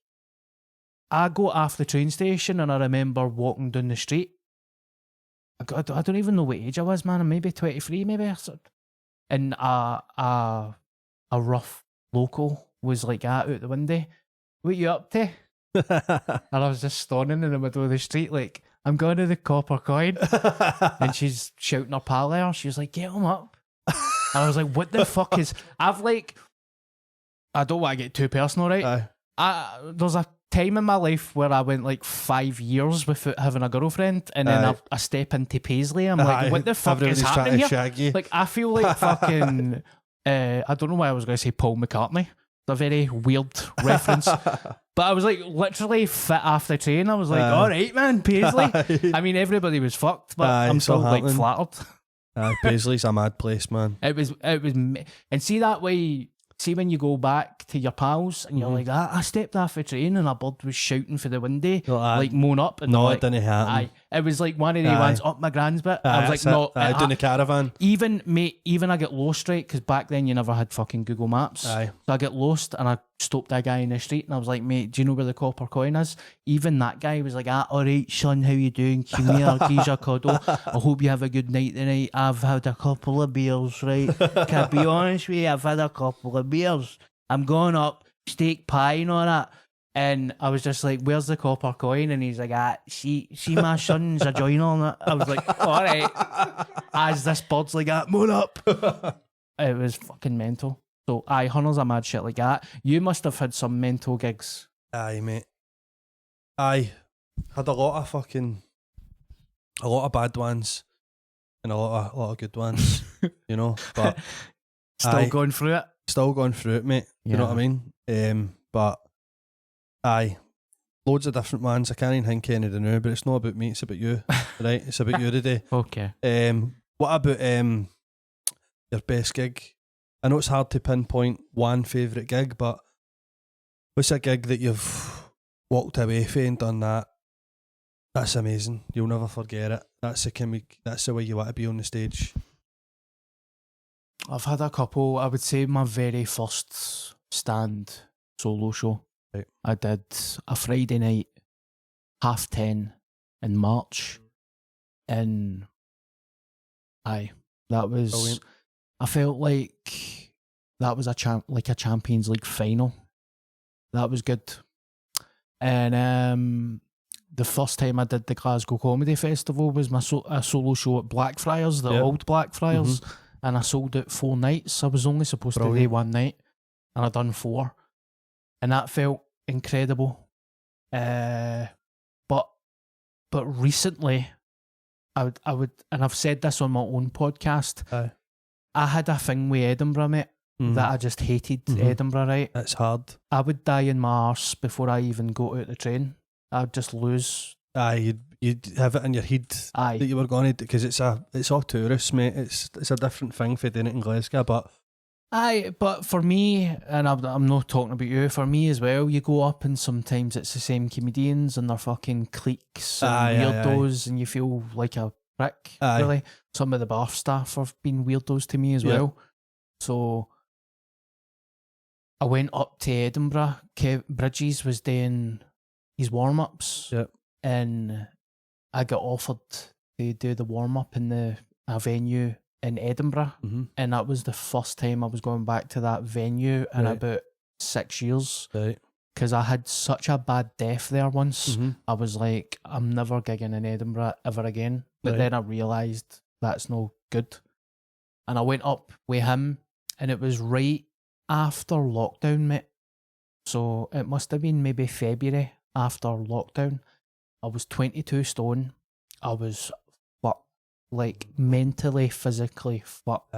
I got off the train station and I remember walking down the street. I don't even know what age I was, man. Maybe 23, maybe. And a rough local was like out the window. What you up to? And I was just standing in the middle of the street like, I'm going to the copper coin. And she's shouting her pal there. She was like, get him up. And I was like, what the fuck is... I don't want to get too personal, right? There's a time in my life where I went like 5 years without having a girlfriend, and then I step into Paisley. I'm like, what the fuck is Everybody's happening here? trying to shag you. Like, I feel like fucking... I don't know why I was going to say Paul McCartney. It's a very weird reference. But I was like literally fit off the train. I was like, all right, man, Paisley. I mean, everybody was fucked, but I'm still like flattered. Paisley's a mad place, man. It was, and see that way. See when you go back to your pals and you're like, I stepped off the train and a bird was shouting for the window, like moan up. And no, like, it didn't happen. It was like one of the ones up my grand's bit. I was like, no. doing the caravan. Even, mate, I get lost, right? Because back then you never had fucking Google Maps. So I get lost and I stopped that guy in the street and I was like, mate, do you know where the copper coin is? Even that guy was like, all right, son, how you doing? Come here, give you a cuddle. I hope you have a good night tonight. I've had a couple of beers, right? Can I be honest with you? I've had a couple of beers. I'm going up, steak pie and all that. And I was just like, where's the copper coin? And he's like, see my son's a joiner on it. I was like, all right. As this bird's like, moon up. It was fucking mental. So, Hunter's a mad shit like that. You must have had some mental gigs. Aye, mate. Aye. Had a lot of bad ones and a lot of good ones, you know. But Still going through it? Still going through it, mate. You know what I mean? But aye, loads of different ones. I can't even think any of them now, but it's not about me, it's about you. Right? It's about you today. Okay. What about your best gig? I know it's hard to pinpoint one favourite gig, but what's a gig that you've walked away from and done that? That's amazing. You'll never forget it. That's the way you want to be on the stage. I've had a couple. I would say my very first stand solo show. Right. I did a Friday night, 10:30 in March. And that was... Brilliant. I felt like that was a Champions League final. That was good. And the first time I did the Glasgow Comedy Festival was my a solo show at Blackfriars, the old Blackfriars, and I sold it 4 nights. I was only supposed to do 1 night, and I done 4, and that felt incredible. But recently, I would, and I've said this on my own podcast. I had a thing with Edinburgh, mate, that I just hated Edinburgh. Right, it's hard. I would die in my arse before I even got out the train. I'd just lose. You'd have it in your head that you were going to, because it's all tourists, mate. It's a different thing for doing it in Glasgow, but. But for me, and I'm not talking about you, for me as well, you go up and sometimes it's the same comedians and their fucking cliques and weirdos, and you feel like a prick, really. Some of the bar staff have been weirdos to me as well. So I went up to Edinburgh. Bridges was doing his warm-ups, and I got offered to do the warm-up in a venue in Edinburgh, and that was the first time I was going back to that venue in about 6 years, because I had such a bad death there once. I was like, I'm never gigging in Edinburgh ever again, but then I realised that's no good, and I went up with him, and it was right after lockdown, mate, so it must have been maybe February after lockdown. I was 22 stone. I was like mentally, physically fucked.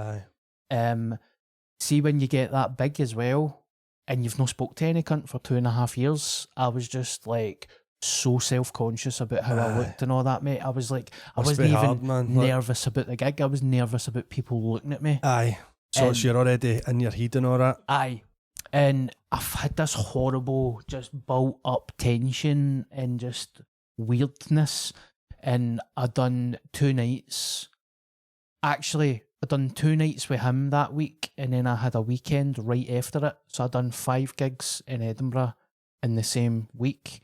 See, when you get that big as well, and you've not spoke to any cunt for 2.5 years, I was just like so self-conscious about how I looked and all that, mate. I was like, I wasn't even nervous about the gig. I was nervous about people looking at me. So you're already in your head and all that. And I've had this horrible, just built up tension and just weirdness. And I done 2 nights. Actually, I done 2 nights with him that week, and then I had a weekend right after it. So I done 5 gigs in Edinburgh in the same week.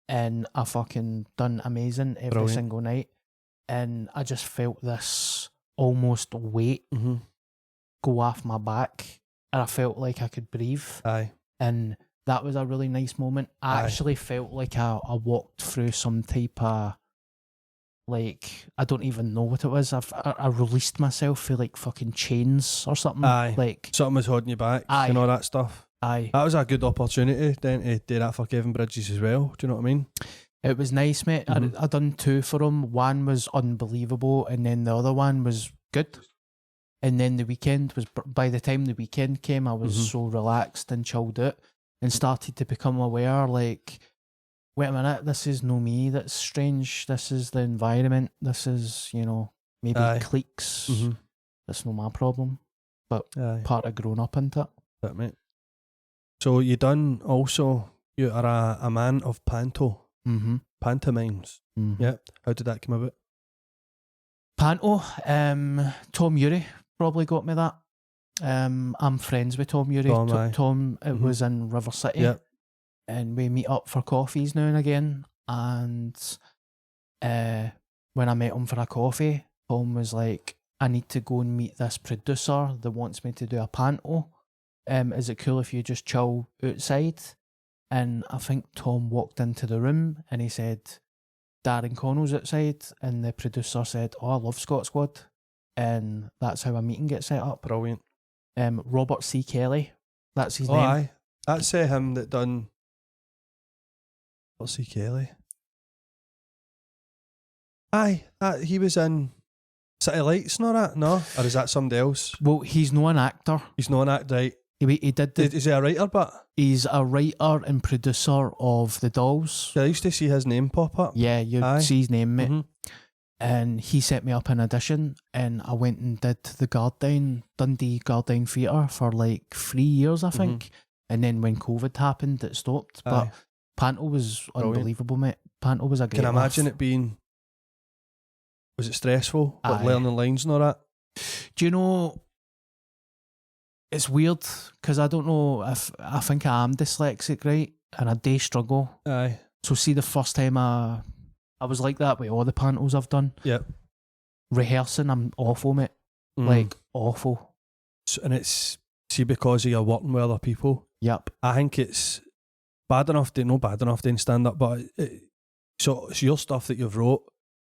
And I fucking done amazing every single night. And I just felt this almost weight go off my back, and I felt like I could breathe. And that was a really nice moment. I actually felt like I walked through some type of, like, I don't even know what it was. I released myself for like fucking chains or something. Like something was holding you back and all that stuff. That was a good opportunity then to do that for Kevin Bridges as well. Do you know what I mean? It was nice, mate. I done 2 for him. One was unbelievable, and then the other one was good. And then the weekend was, by the time the weekend came, I was so relaxed and chilled out and started to become aware, like, wait a minute, this is no me, that's strange, this is the environment, this is, you know, maybe cliques, that's not my problem, but part of growing up into it. That, mate. So you done also, you are a man of pantomimes. How did that come about? Panto, Tom Urie probably got me that. I'm friends with Tom Urie. Tom, it was in River City. And we meet up for coffees now and again. And when I met him for a coffee, Tom was like, I need to go and meet this producer that wants me to do a panto. Is it cool if you just chill outside? And I think Tom walked into the room and he said, Darren Connell's outside. And the producer said, oh, I love Scott Squad. And that's how a meeting gets set up. Brilliant. Robert C. Kelly, that's his name. That's him that done... Robert C. Kelly. He was in City Lights and all that, no? Or is that somebody else? Well, he's not an actor. He's not an actor, right? He did Is he a writer, but? He's a writer and producer of The Dolls. Yeah, I used to see his name pop up. Yeah, you see his name, mate. And he set me up an audition, and I went and did the Dundee Gardyne Theatre for like 3 years, I think. And then when COVID happened, it stopped. But Panto was unbelievable, mate. Panto was a great Can I imagine it being... Was it stressful? Like learning lines and all that? Do you know... It's weird, because I don't know if... I think I am dyslexic, right? And I do struggle. So see, the first time I was like that with all the pantos I've done. Rehearsing, I'm awful, mate. Like, awful. And it's... See, because of your working with other people. Yep. I think it's bad enough to stand up, but so it's your stuff that you've wrote,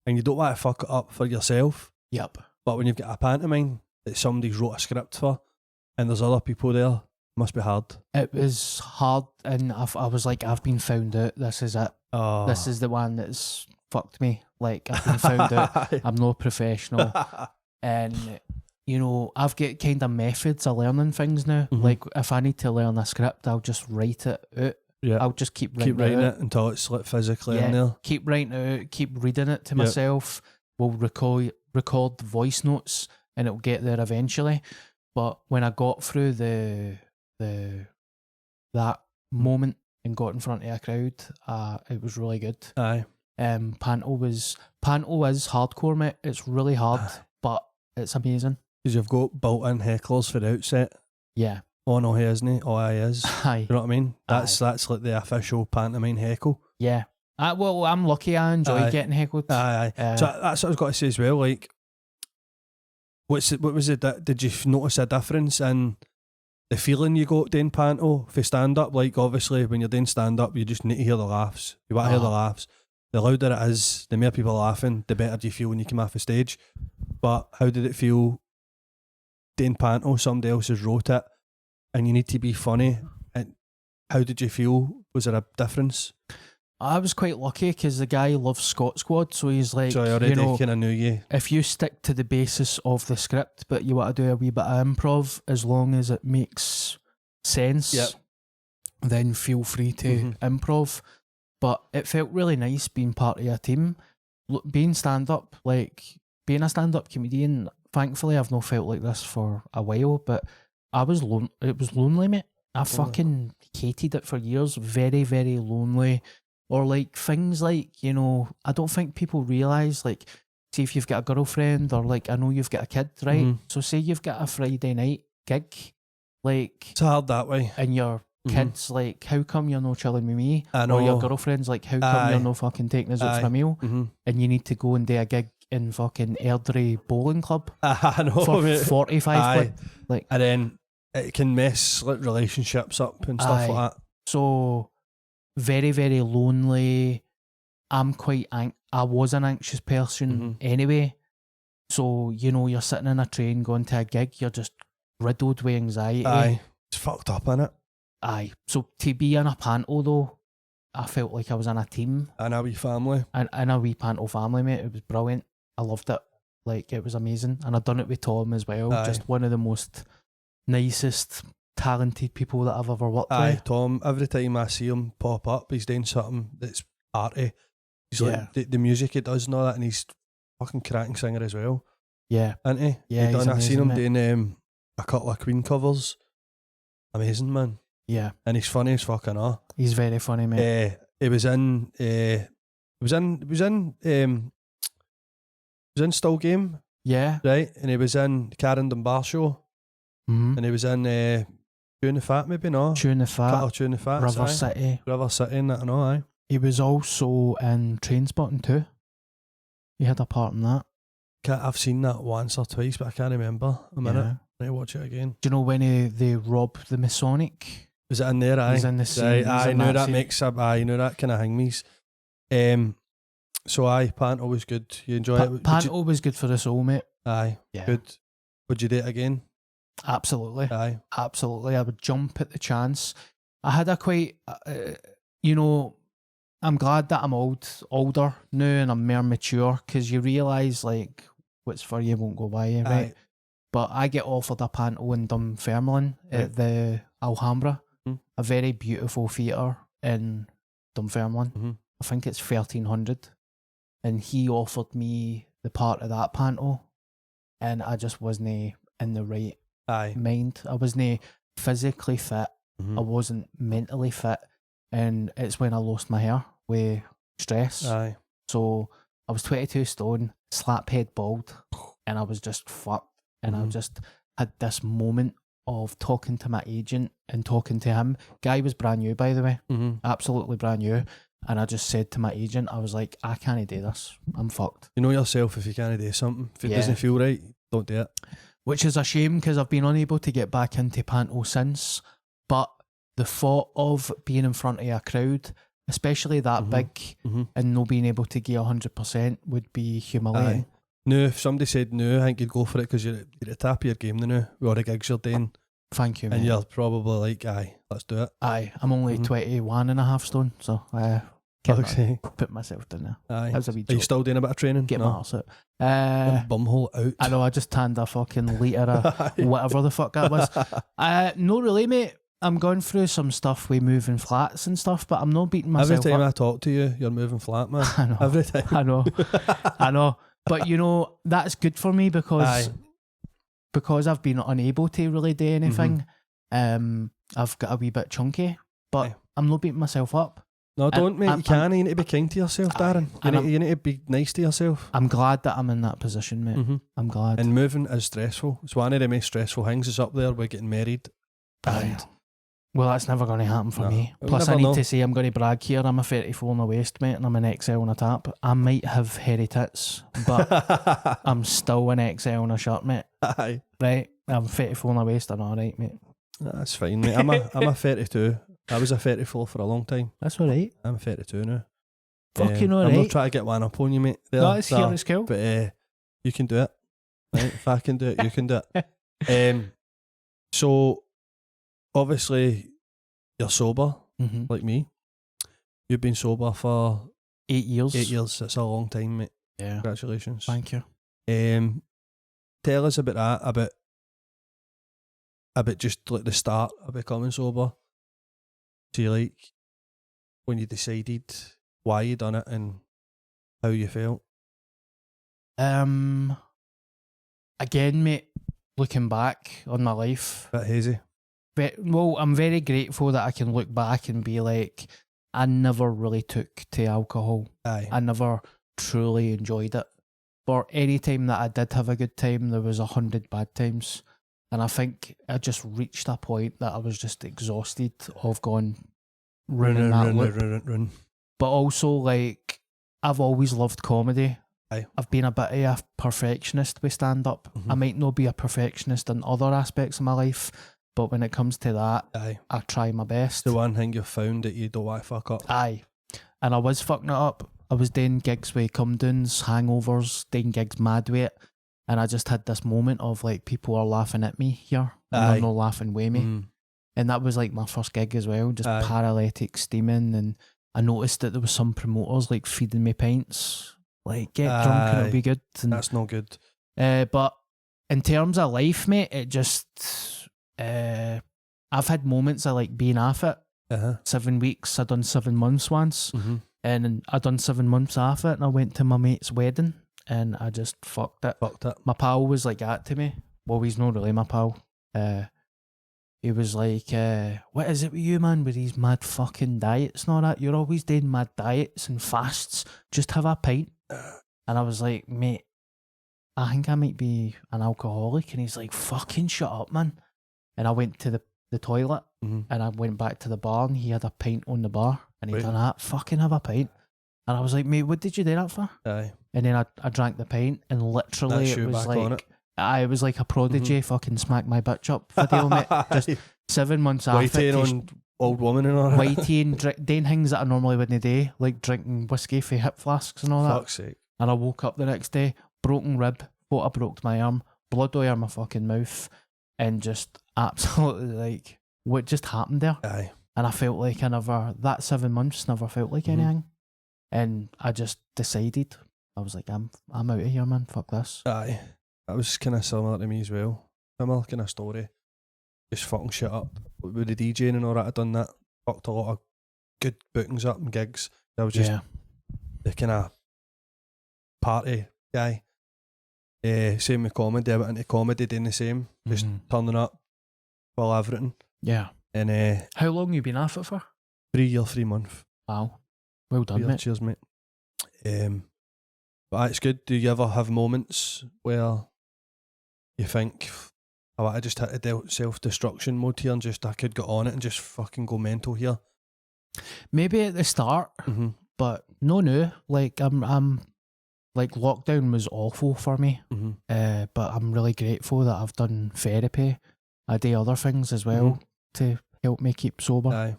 and you don't want to fuck it up for yourself. Yep. But when you've got a pantomime that somebody's wrote a script for, and there's other people there, it must be hard. It was hard, and I was like, I've been found out. This is it. Oh. This is the one that's fucked me. Like, I've been found out. I'm no professional. And, you know, I've got kind of methods of learning things now. Mhm. Like, if I need to learn a script, I'll just write it out. Yeah. I'll just keep writing, writing it it until it's like physically in out. there. Keep writing it out, keep reading it to Yep. myself. We'll record voice notes, and it'll get there eventually. But when I got through that moment and got in front of a crowd, it was really good. Aye. Panto is hardcore, mate. It's really hard, but it's amazing. Because you've got built-in hecklers for the outset. Yeah. Oh no, he isn't he? Oh, he is. Aye. You know what I mean? That's like the official pantomime heckle. Yeah. Well, I'm lucky. I enjoy Aye. getting heckled. Aye. So that's what I was going to say as well. Like, what was it? Did you notice a difference in the feeling you got doing panto for stand up? Like, obviously, when you're doing stand up, you just need to hear the laughs. You want to hear the laughs. The louder it is, the more people laughing, the better do you feel when you come off the stage. But how did it feel doing panto? Somebody else has wrote it, and you need to be funny. And how did you feel? Was there a difference? I was quite lucky because the guy loves Scott Squad, so he's like, So I already you know, kind of knew you. if you stick to the basis of the script, but you want to do a wee bit of improv, as long as it makes sense, Yep. then feel free to improv. But it felt really nice being part of a team. Look, being stand-up, like being a stand-up comedian, thankfully I've not felt like this for a while, but it was lonely, mate. I fucking hated it for years. Very, very lonely. Or like things like, you know, I don't think people realise, like, see if you've got a girlfriend, or like, I know you've got a kid, right? So say you've got a Friday night gig, like, It's hard that way. and your kid's like, how come you're not chilling with me? I know. Or your girlfriend's like, how come you're not fucking taking us out for a meal? And you need to go and do a gig in fucking Airdrie Bowling Club I know, for mate. 45 Aye. quid. Like, And then it can mess like relationships up and stuff like that. so very, very lonely. I was an anxious person anyway. So, you know, you're sitting in a train going to a gig, you're just riddled with anxiety. Aye. It's fucked up, innit? Aye. So to be in a panto though, I felt like I was in a team. And a wee family. And in a wee panto family, mate. It was brilliant. I loved it. Like, it was amazing. And I'd done it with Tom as well. Aye. Just one of the most nicest, talented people that I've ever worked Aye, with. Tom, every time I see him pop up, he's doing something that's arty. He's like, the music he does and all that, and he's fucking cracking singer as well, Yeah. isn't he? Yeah, he's I seen him amazing, doing a couple of Queen covers. Amazing, man. Yeah. And he's funny as fucking all. He's very funny, mate. He was in Still Game, Yeah. right? And he was in Karen Dunbar Show, Mm-hmm. and he was in Chewing the Fat, maybe, no? Chewing the Fat, Chewing the Fat, River City. River City and that, no, aye. He was also in Trainspotting too. He had a part in that. I've seen that once or twice, but I can't remember a minute. Yeah. I need to watch it again. Do you know when they rob the Masonic? Was it in there? Aye. He's in the scene. Right, he's I in knew that scene. makes up. I knew that kind of hang me's. So aye, Panto was good. You enjoy it? Panto was good for the soul, mate. Aye, Yeah. good. Would you do it again? Absolutely. Aye. Absolutely. I would jump at the chance. I had a quite, you know, I'm glad that I'm older now and I'm more mature, because you realise, like, what's for you won't go by you, right? Aye. But I get offered a panto in Dunfermline at the Alhambra, a very beautiful theatre in Dunfermline. I think it's 1,300. And he offered me the part of that panto, and I just wasn't in the right mind. I wasn't physically fit. I wasn't mentally fit. And it's when I lost my hair with stress. Aye. So I was 22 stone, slap head bald, and I was just fucked. And I just had this moment of talking to my agent and talking to him. Guy was brand new, by the way. Absolutely brand new. And I just said to my agent, I was like, I can't do this. I'm fucked. You know yourself, if you can't do something. If it Yeah. doesn't feel right, don't do it. Which is a shame, because I've been unable to get back into panto since. But the thought of being in front of a crowd, especially that big, and not being able to give 100% would be humiliating. No, if somebody said no, I think you'd go for it because you're at the top of your game now with all the gigs you're doing. Thank you, mate. And you're probably like, aye, let's do it. Aye, I'm only 21 and a half stone, so put myself down there. Aye. That was a wee Are you joke. still doing a bit of training? Get my arse out. Bumhole out. I know, I just tanned a fucking litre of whatever the fuck that was. No, really, mate. I'm going through some stuff with moving flats and stuff, but I'm not beating myself Every time up. I talk to you, you're moving flat, man. I know. Every time. I know. I know. But, you know, that's good for me because I've been unable to really do anything. I've got a wee bit chunky, but I'm not beating myself up. No, don't, mate. You need to be kind to yourself, Darren. You need to be nice to yourself. I'm glad that I'm in that position, mate. I'm glad. And moving is stressful. It's one of the most stressful things. It's up there with getting married. And well, that's never going to happen for me. We'll Plus, I never need know. to say I'm going to brag here. I'm a 34 on the waist, mate, and I'm an XL on a tap. I might have hairy tits, but I'm still an XL on a shirt, mate. Aye. Right? I'm 34 on the waist. I'm all right, mate. That's fine, mate. I'm a 32. I was a 34 for a long time. That's all right. I'm 32 now. Fucking all I'm right. not trying to get one up on you, mate. There, No, it's here, it's cool. But you can do it. Right? If I can do it, you can do it. So, obviously, you're sober, like me. You've been sober for 8 years. 8 years. That's a long time, mate. Yeah. Congratulations. Thank you. Tell us about that, about just like the start of becoming sober. To like when you decided why you done it and how you felt. Again, mate, looking back on my life, Bit hazy. well, I'm very grateful that I can look back and be like, I never really took to alcohol. Aye. I never truly enjoyed it. For any time that I did have a good time, there was 100 bad times. And I think I just reached a point that I was just exhausted of going running that loop. Run. But also, like, I've always loved comedy. Aye. I've been a bit of a perfectionist with stand-up. I might not be a perfectionist in other aspects of my life, but when it comes to that, Aye. I try my best. The one thing you've found that you don't want to fuck up. Aye. And I was fucking it up. I was doing gigs with come-downs, hangovers, doing gigs mad with it. And I just had this moment of like, people are laughing at me here. And Aye. they're not laughing with me. And that was like my first gig as well, just Aye. paralytic steaming. And I noticed that there was some promoters like feeding me pints. Like, get drunk and it'll be good. And, That's no good. but in terms of life, mate, it just... I've had moments of like being off it. 7 weeks, I done 7 months once. And I done 7 months off it and I went to my mate's wedding and I just fucked it. My pal was like that to me. Well, he's not really my pal. He was like, what is it with you, man, with these mad fucking diets and all that? You're always doing mad diets and fasts. Just have a pint. And I was like, mate, I think I might be an alcoholic. And he's like, fucking shut up, man. And I went to the toilet and I went back to the bar and he had a pint on the bar and he done that, fucking have a pint. And I was like, mate, what did you do that for? Aye. And then I drank the pint and literally That's it you was back on like, it. I was like a prodigy, fucking smack my bitch up video, mate. Just 7 months after Whitey on old woman and all that. whitey and doing things that I normally wouldn't do, like drinking whiskey for hip flasks and all that. Fuck's sake. And I woke up the next day, broken rib, thought I broke my arm, blood all over my fucking mouth, and just absolutely like, what just happened there? Aye. And I felt like that 7 months never felt like anything. And I just decided, I was like, I'm out of here, man, fuck this. Aye. That was kind of similar to me as well. Similar kind of story. Just fucking shit up. With the DJing and all that, I done that. Fucked a lot of good bookings up and gigs. I was just the kind of party guy. Same with comedy. I went into comedy doing the same. Just turning up while everything. Yeah. And How long you been off it for? 3 year, 3 month. Wow. Well done, Cheers, mate. cheers, mate. But it's good. Do you ever have moments where you think, oh, I just hit a self-destruction mode here and just I could get on it and just fucking go mental here? Maybe at the start, but no. Like I'm like lockdown was awful for me. But I'm really grateful that I've done therapy. I do other things as well to help me keep sober. Aye.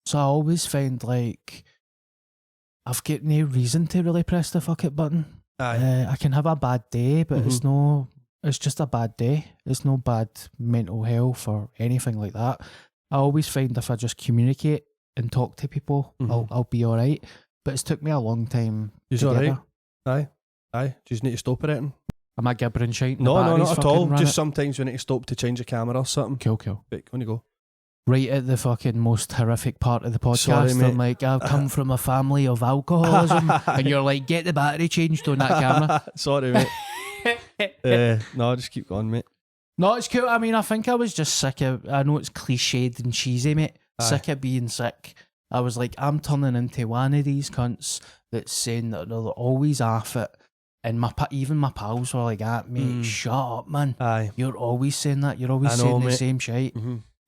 So I always find like I've got no reason to really press the fuck it button. Aye. I can have a bad day, but it's just a bad day. It's no bad mental health or anything like that. I always find if I just communicate and talk to people, I'll be alright. But it's took me a long time. You're alright? Aye. Aye. Do you just need to stop it? Am I gibbering shite? No, not at all. Just sometimes we need to stop to change the camera or something. Cool. Right, on you go. Right at the fucking most horrific part of the podcast, Sorry, mate. I'm like, I've come from a family of alcoholism, and you're like, get the battery changed on that camera. Sorry, mate. No, just keep going, mate. No, it's cool. I mean, I think I was just sick of, I know it's cliched and cheesy, mate, Aye. sick of being sick. I was like, I'm turning into one of these cunts that's saying that they're always off it. And even my pals were like, mate, shut up, man. Aye. You're always saying that. You're always saying the same shit.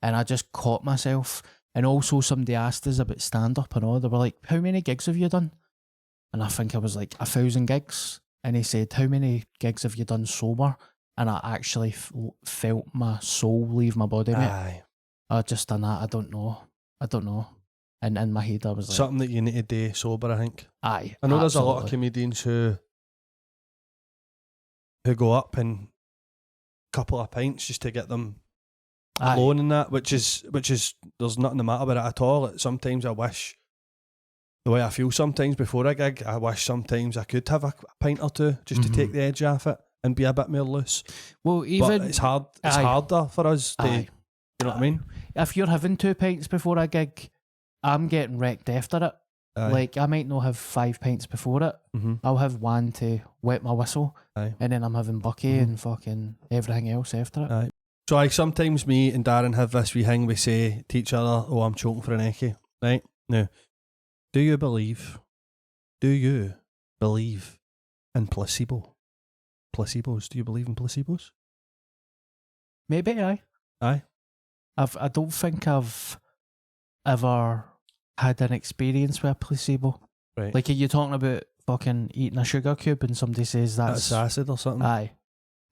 And I just caught myself. And also somebody asked us about stand-up and all. They were like, how many gigs have you done? And I think I was like, 1,000 gigs. And he said, how many gigs have you done sober? And I actually felt my soul leave my body, mate. Aye. I just done that. I don't know. And in my head, I was like... Something that you need to do sober, I think. Aye. I know there's a lot of comedians who go up in a couple of pints just to get them alone and that, which is there's nothing the matter with it at all. Sometimes I wish, the way I feel sometimes before a gig, I wish sometimes I could have a pint or two just to take the edge off it and be a bit more loose. Well, even... But it's harder for us to, you know what I mean? If you're having 2 pints before a gig, I'm getting wrecked after it. Aye. Like, I might not have 5 pints before it. I'll have one to wet my whistle. Aye. And then I'm having bucky and fucking everything else after it. Aye. So sometimes me and Darren have this wee thing we say to each other, oh, I'm choking for an eckie. Right? Now, do you believe in placebo? Placebos. Do you believe in placebos? Maybe, aye. Aye. I don't think I've ever had an experience with a placebo. Right. Like, are you talking about fucking eating a sugar cube and somebody says that's acid or something? Aye.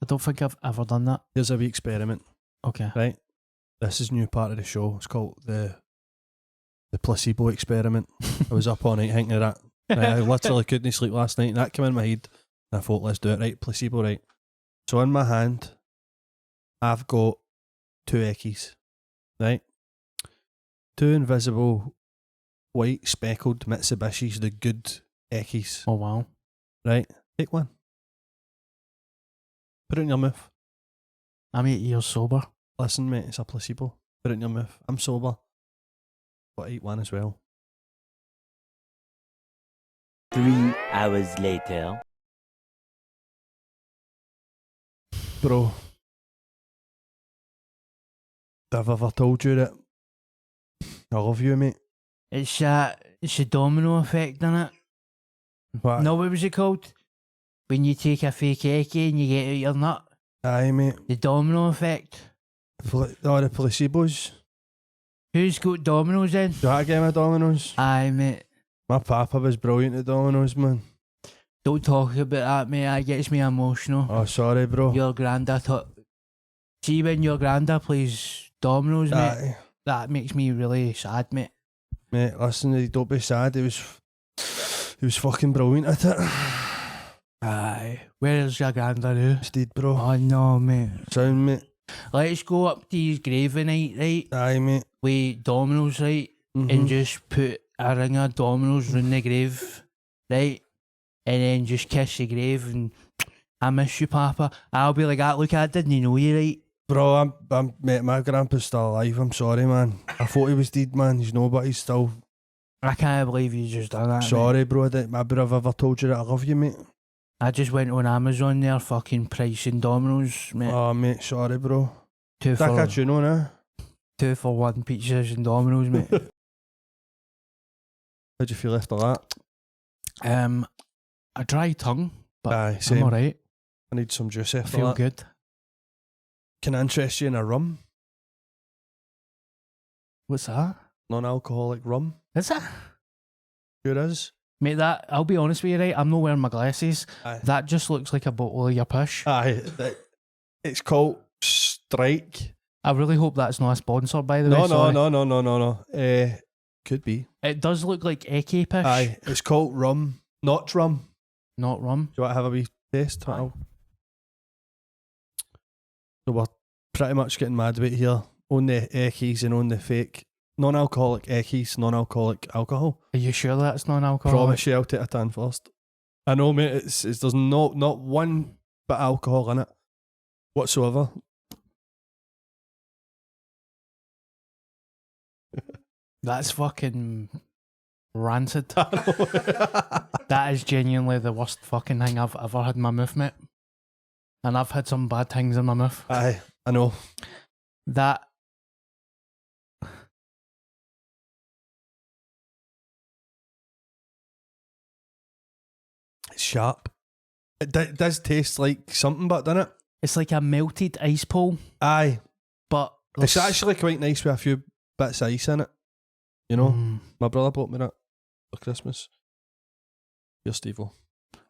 I don't think I've ever done that. Here's a wee experiment. Okay. Right? This is a new part of the show. It's called the placebo experiment. I was up all night thinking of that. Right, I literally couldn't sleep last night and that came in my head. And I thought, let's do it. Right, placebo, right. So in my hand, I've got 2 eckies. Right? 2 invisible white speckled Mitsubishis, the good eckies. Oh, wow. Right? Take one. Put it in your mouth. I'm 8 years sober. Listen, mate, it's a placebo. Put it in your mouth. I'm sober. But I eat one as well. 3 hours later. Bro, have I ever told you that I love you, mate? It's a domino effect, innit? What? No, what was it called? When you take a fake eckie and you get out your nut. Aye, mate. The domino effect. The placebos. Who's got dominoes then? Do I get my dominoes? Aye, mate. My papa was brilliant at dominoes, man. Don't talk about that, mate. That gets me emotional. Oh, sorry, bro. Your granda See, when your granda plays dominoes, mate, Aye. that makes me really sad, mate. Mate, listen, don't be sad. He was fucking brilliant at it. Aye. Where's your granda now? He's dead, bro. Oh, no, mate. Sound, mate. Let's go up to his grave night, right? Aye, mate. With dominoes, right? And just put a ring of dominoes round the grave, right? And then just kiss the grave and I miss you, Papa. I'll be like, look, I didn't know you, right? Bro, mate, my grandpa's still alive. I'm sorry, man. I thought he was dead, man. He's nobody's still. I can't believe you just done that. Sorry, mate. bro. Maybe I've ever told you that I love you, mate. I just went on Amazon there, fucking pricing dominoes, mate. Oh, mate, sorry, bro. 2 for That you know, nah? 2 for 1 pizzas and dominoes, mate. How'd you feel after that? A dry tongue, but Aye, same. I'm alright. I need some juice I after feel that. good. Can I interest you in a rum? What's that? Non-alcoholic rum? Is it? Sure is. Mate, that, I'll be honest with you, right? I'm not wearing my glasses. Aye. That just looks like a bottle of your pish. Aye, it's called Strike. I really hope that's not a sponsor, by the way. No, sorry. no. Could be. It does look like Ecke-pish. Aye, it's called rum, not rum. Not rum. Do you want to have a wee taste? Aye. So we're pretty much getting mad about here. On the Eckies and on the fake non-alcoholic Eckies, non-alcoholic alcohol. Are you sure that's non-alcoholic? Promise you, I'll take a tan first. I know, mate. It's there's not one bit of alcohol in it whatsoever. That's fucking rancid. That is genuinely the worst fucking thing I've ever had in my mouth, mate. And I've had some bad things in my mouth. Aye, I know. That. It's sharp. It does taste like something, but doesn't it? It's like a melted ice pole, Aye. but It's actually quite nice with a few bits of ice in it. You know, my brother bought me that for Christmas. You're Steve-O.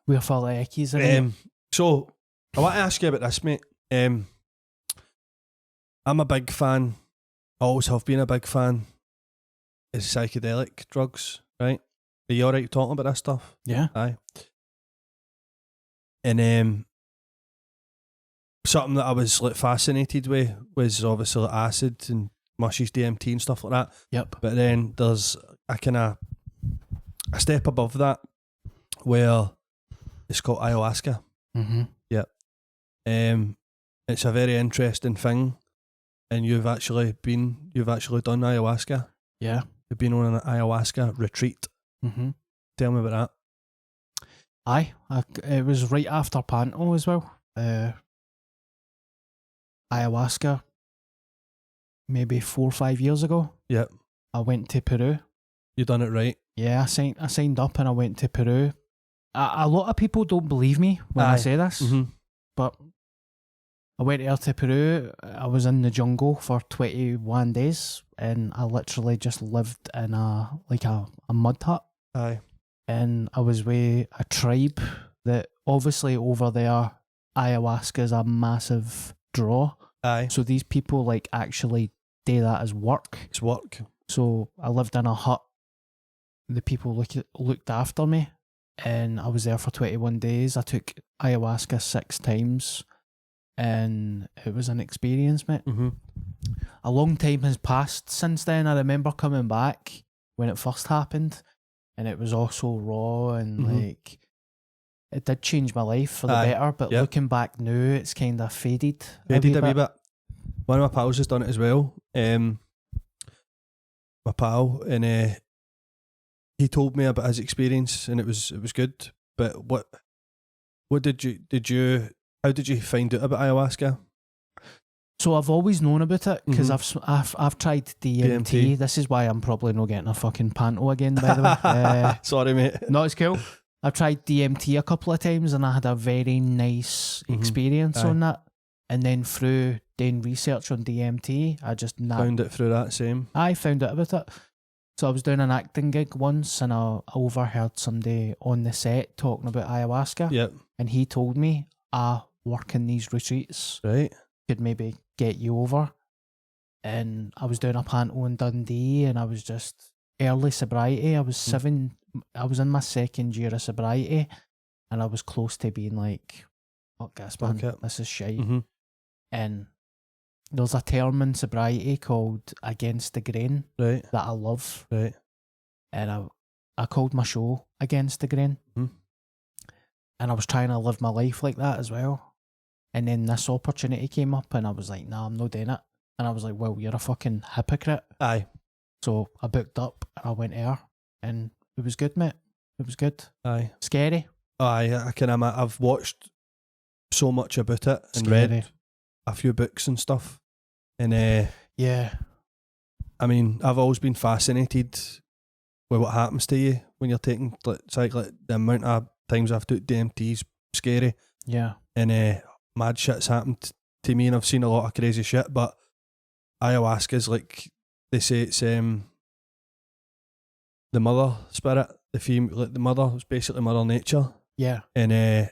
We're full of Eckies in it. So, I want to ask you about this, mate. I'm a big fan, always have been a big fan of psychedelic drugs, right? Are you alright talking about this stuff? Yeah. Aye. And something that I was like fascinated with was obviously like acid and mushies, DMT and stuff like that. Yep. But then there's a kind of a step above that where it's called ayahuasca. Mm-hmm. Yep. It's a very interesting thing, and you've actually done ayahuasca. Yeah. You've been on an ayahuasca retreat. Mm-hmm. Tell me about that. Aye. It was right after Panto as well. Ayahuasca. Maybe 4 or 5 years ago. Yep. I went to Peru. You done it right. Yeah, I signed up and I went to Peru. A lot of people don't believe me when I say this, but I went there to Peru. I was in the jungle for 21 days and I literally just lived in a mud hut. Aye. And I was with a tribe that obviously over there, ayahuasca is a massive draw. Aye. So these people like actually do that as work. It's work. So I lived in a hut. The people looked after me and I was there for 21 days. I took ayahuasca 6 times and it was an experience, mate. Mm-hmm. A long time has passed since then. I remember coming back when it first happened and it was all so raw and like it did change my life for the better, but looking back now it's kind of faded a wee bit. One of my pals has done it as well. My pal, and he told me about his experience and it was good. But how did you find out about ayahuasca? So I've always known about it because I've tried DMT. This is why I'm probably not getting a fucking panto again, by the way. Sorry, mate. No, it's cool. I've tried DMT a couple of times and I had a very nice experience on that. And then through doing research on DMT, I just found it through that same. I found out about it. So I was doing an acting gig once and I overheard somebody on the set talking about ayahuasca. Yep. And he told me, working these retreats could maybe get you over. And I was doing a panto in Dundee and I was just early sobriety. I was I was in my 2nd year of sobriety and I was close to being like, fuck this, man, this is shite. And there's a term in sobriety called against the grain that I love. Right. And I called my show Against the Grain. And I was trying to live my life like that as well. And then this opportunity came up and I was like, nah, I'm not doing it. And I was like, well, you're a fucking hypocrite. Aye. So I booked up and I went there and it was good, mate. It was good. Aye. Scary. Aye, I can imagine. I've watched so much about it and read a few books and stuff. And yeah. I mean, I've always been fascinated with what happens to you when you're taking like the amount of times I've took DMT's scary. Yeah. And mad shit's happened to me and I've seen a lot of crazy shit, but ayahuasca's like they say it's the mother spirit, the mother, it's basically Mother Nature. Yeah. And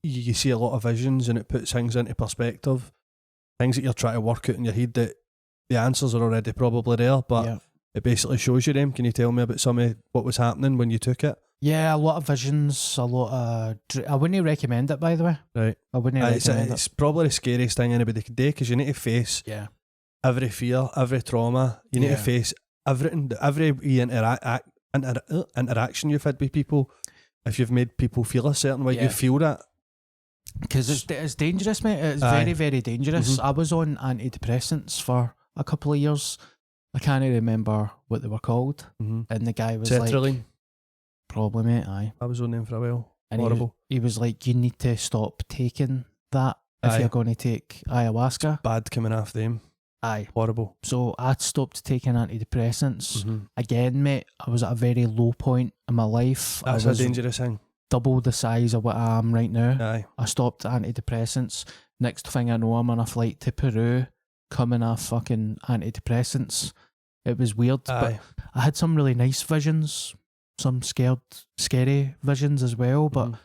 you see a lot of visions and it puts things into perspective. things that you're trying to work out in your head that the answers are already probably there, but Yeah. it basically shows you them. Can you tell me about some of what was happening when you took it? Yeah, a lot of visions, a lot of... I wouldn't recommend it, by the way. Right. I wouldn't It's recommend it's probably the scariest thing anybody could do, because you need to face Yeah. every fear, every trauma. You need to Yeah. face everything, every interaction you've had with people. If you've made people feel a certain way, Yeah. you feel that. Because it's dangerous, mate. It's Aye. very, very dangerous. Mhm. I was on antidepressants for a couple of years. I can't remember what they were called. Mm-hmm. And the guy was like... Sertraline. Probably, mate, aye. I was on them for a while. And Horrible. he was like, you need to stop taking that if Aye. you're going to take ayahuasca. Bad coming off them. Aye. Horrible. So I stopped taking antidepressants. Mm-hmm. Again, mate, I was at a very low point in my life. That's I a was dangerous thing. double the size of what I am right now. Aye. I stopped antidepressants. Next thing I know, I'm on a flight to Peru, coming off fucking antidepressants. It was weird, Aye. but I had some really nice visions, some scary visions as well, but Mhm.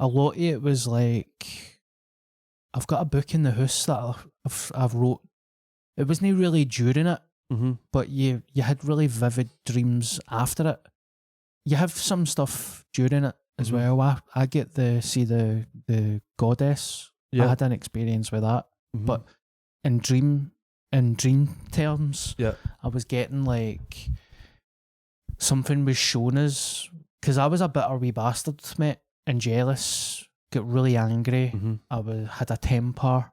a lot of it was like, I've got a book in the house that I've wrote. It wasn't really during it, Mm-hmm. but you had really vivid dreams after it. You have some stuff during it as Mhm. well. I get to see the goddess. I Yeah. had an experience with that, Mhm. but in dream terms, Yeah. I was getting like something was shown us, because I was a bitter wee bastard, mate, and jealous, got really angry. Mhm. Had a temper,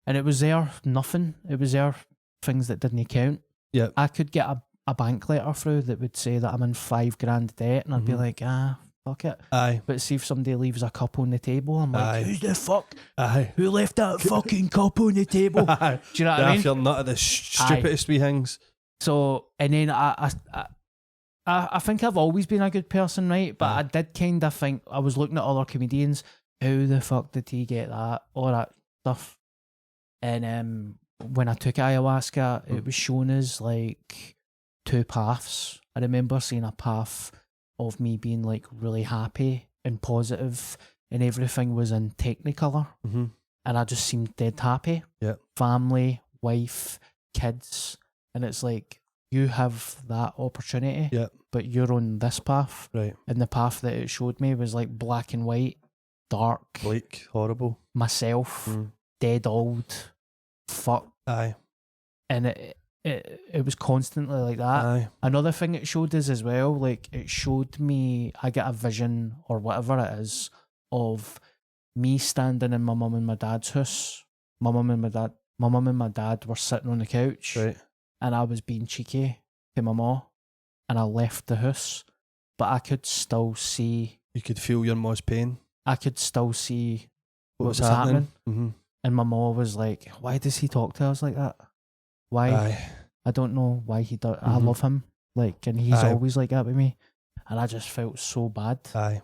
and it was there nothing. It was there things that didn't count. Yeah. I could get a bank letter through that would say that I'm in $5,000 debt, and I'd be Mhm. like, fuck it. Aye. But see if somebody leaves a cup on the table, I'm like, Aye. who's the fuck? Aye. Who left that fucking cup on the table? Do Aye. you know what Yeah, I I mean? feel not at the stupidest wee things. So, and then I think I've always been a good person, right? But Aye. I did kind of think, I was looking at other comedians, how the fuck did he get that? All that stuff. And when I took ayahuasca, it was shown as like two paths. I remember seeing a path of me being like really happy and positive, and everything was in Technicolor, Mm-hmm. and I just seemed dead happy. Yeah. Family, wife, kids, and it's like, you have that opportunity, Yeah. but you're on this path, Right. and the path that it showed me was like black and white, dark, Bleak. Horrible. myself, Mm. dead old, fuck, Aye. and it was constantly like that. Aye. Another thing it showed us as well, like it showed me, I get a vision or whatever it is of me standing in my mum and my dad's house. My mum and my dad were sitting on the couch, Right. and I was being cheeky to my mum, and I left the house, but I could still see. You could feel your mom's pain. I could still see What was was happening? happening. Mm-hmm. and my mom was like, "Why does he talk to us like that? Why? Aye. I don't know why he does. I Mhm. love him, like, and he's Aye. always like that with me." And I just felt so bad. Aye.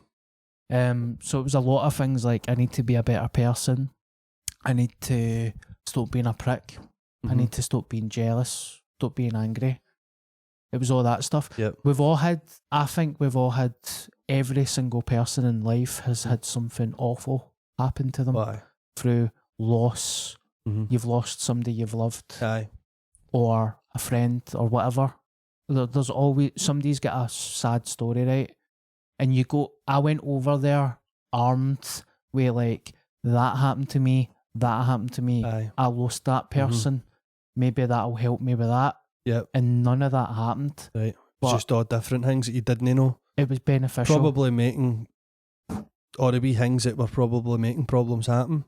So it was a lot of things like, I need to be a better person. I need to stop being a prick. I Mhm. need to stop being jealous. Stop being angry. It was all that stuff. Yep. I think we've all had, every single person in life has had something awful happen to them Aye. through loss. Mhm. You've lost somebody you've loved, Aye. or a friend, or whatever. There's always, somebody's got a sad story, right? And I went over there armed with like, that happened to me, that happened to me, Aye. I lost that person, maybe that'll help me with that. Yep. And none of that happened. Right. But Just all different things that you didn't know. it was beneficial. Probably making, or the wee things that were probably making problems happen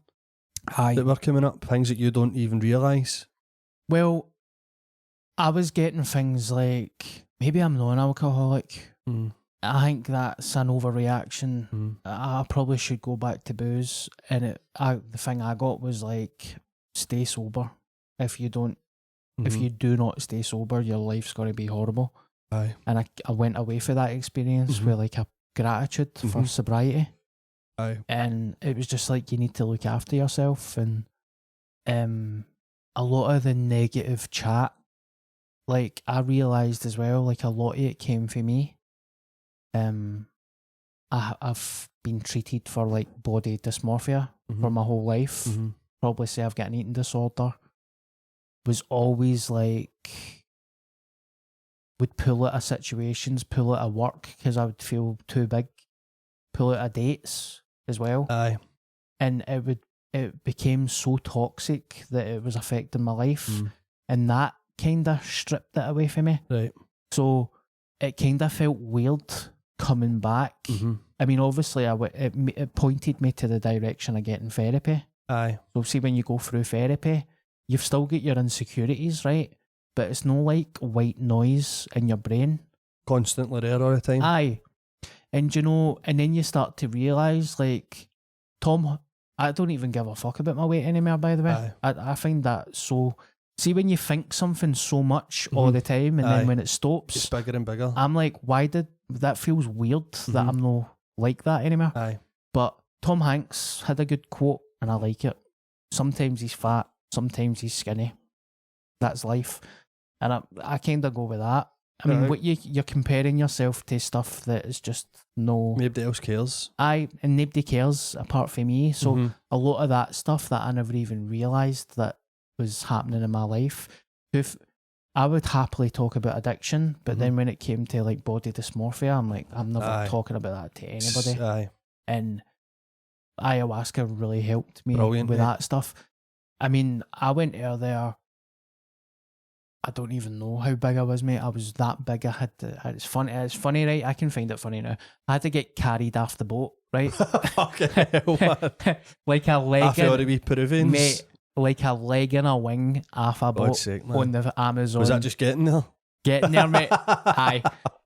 Aye. that were coming up. Things that you don't even realise. Well, I was getting things like, maybe I'm not an alcoholic. Mm. I think that's an overreaction. Mm. I probably should go back to booze. And the thing I got was like, stay sober. If you Mhm. do not stay sober, your life's going to be horrible. Aye. And I went away for that experience Mhm. with like a gratitude for Mhm. sobriety. Aye. And it was just like, you need to look after yourself. And a lot of the negative chat, like, I realised as well, like, a lot of it came from me. I've been treated for like body dysmorphia for Mhm. my whole life. Mhm. probably say I've got an eating disorder, was always like, would pull out of situations, pull out of work because I would feel too big, pull out of dates as well. Aye. And it became so toxic that it was affecting my life. And that kind of stripped it away from me. Right. So it kind of felt weird coming back. I mean, obviously, it pointed me to the direction of getting therapy. Aye. So see, when you go through therapy, you've still got your insecurities, right? But it's no like white noise in your brain. Constantly there all the time. Aye. And you know, and then you start to realise, like, Tom, I don't even give a fuck about my weight anymore, by the way. Aye. I find that so... See, when you think something so much all the time, and then when it stops... It's bigger and bigger. I'm like, why did... That feels weird that I'm not like that anymore. Aye. But Tom Hanks had a good quote, and I like it. Sometimes he's fat, sometimes he's skinny. That's life. And I kind of go with that. I mean, what you're comparing yourself to stuff that is just no... Nobody else cares. Aye, and nobody cares apart from me. So a lot of that stuff that I never even realised that was happening in my life. If I would happily talk about addiction, but then when it came to like body dysmorphia, I'm like, I'm never talking about that to anybody. Aye. And ayahuasca really helped me Brilliant, with mate. that stuff. I mean, I went out there. I don't even know how big I was, mate. I was that big. I had to. It's funny. It's funny, right? I can find it funny now. I had to get carried off the boat, right? Fucking hell, man. Like a leg. I feel to be Peruvians. Mate, like a leg and a wing off a boat God's sake, man. on the Amazon. Was that just getting there? Getting there, mate? Aye.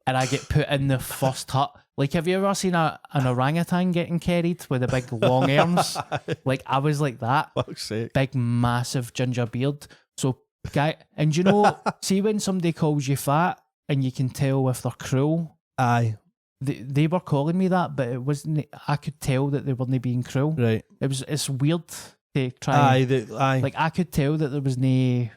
And I get put in the first hut. Like, have you ever seen an orangutan getting carried with the big long arms? Like, I was like that. Fuck's sake. Big, massive ginger beard. So, guy, and you know, see when somebody calls you fat and you can tell if they're cruel? Aye. They were calling me that, but it wasn't. I could tell that they weren't being cruel. Right. It's weird to try. Aye. Like, I could tell that there was no...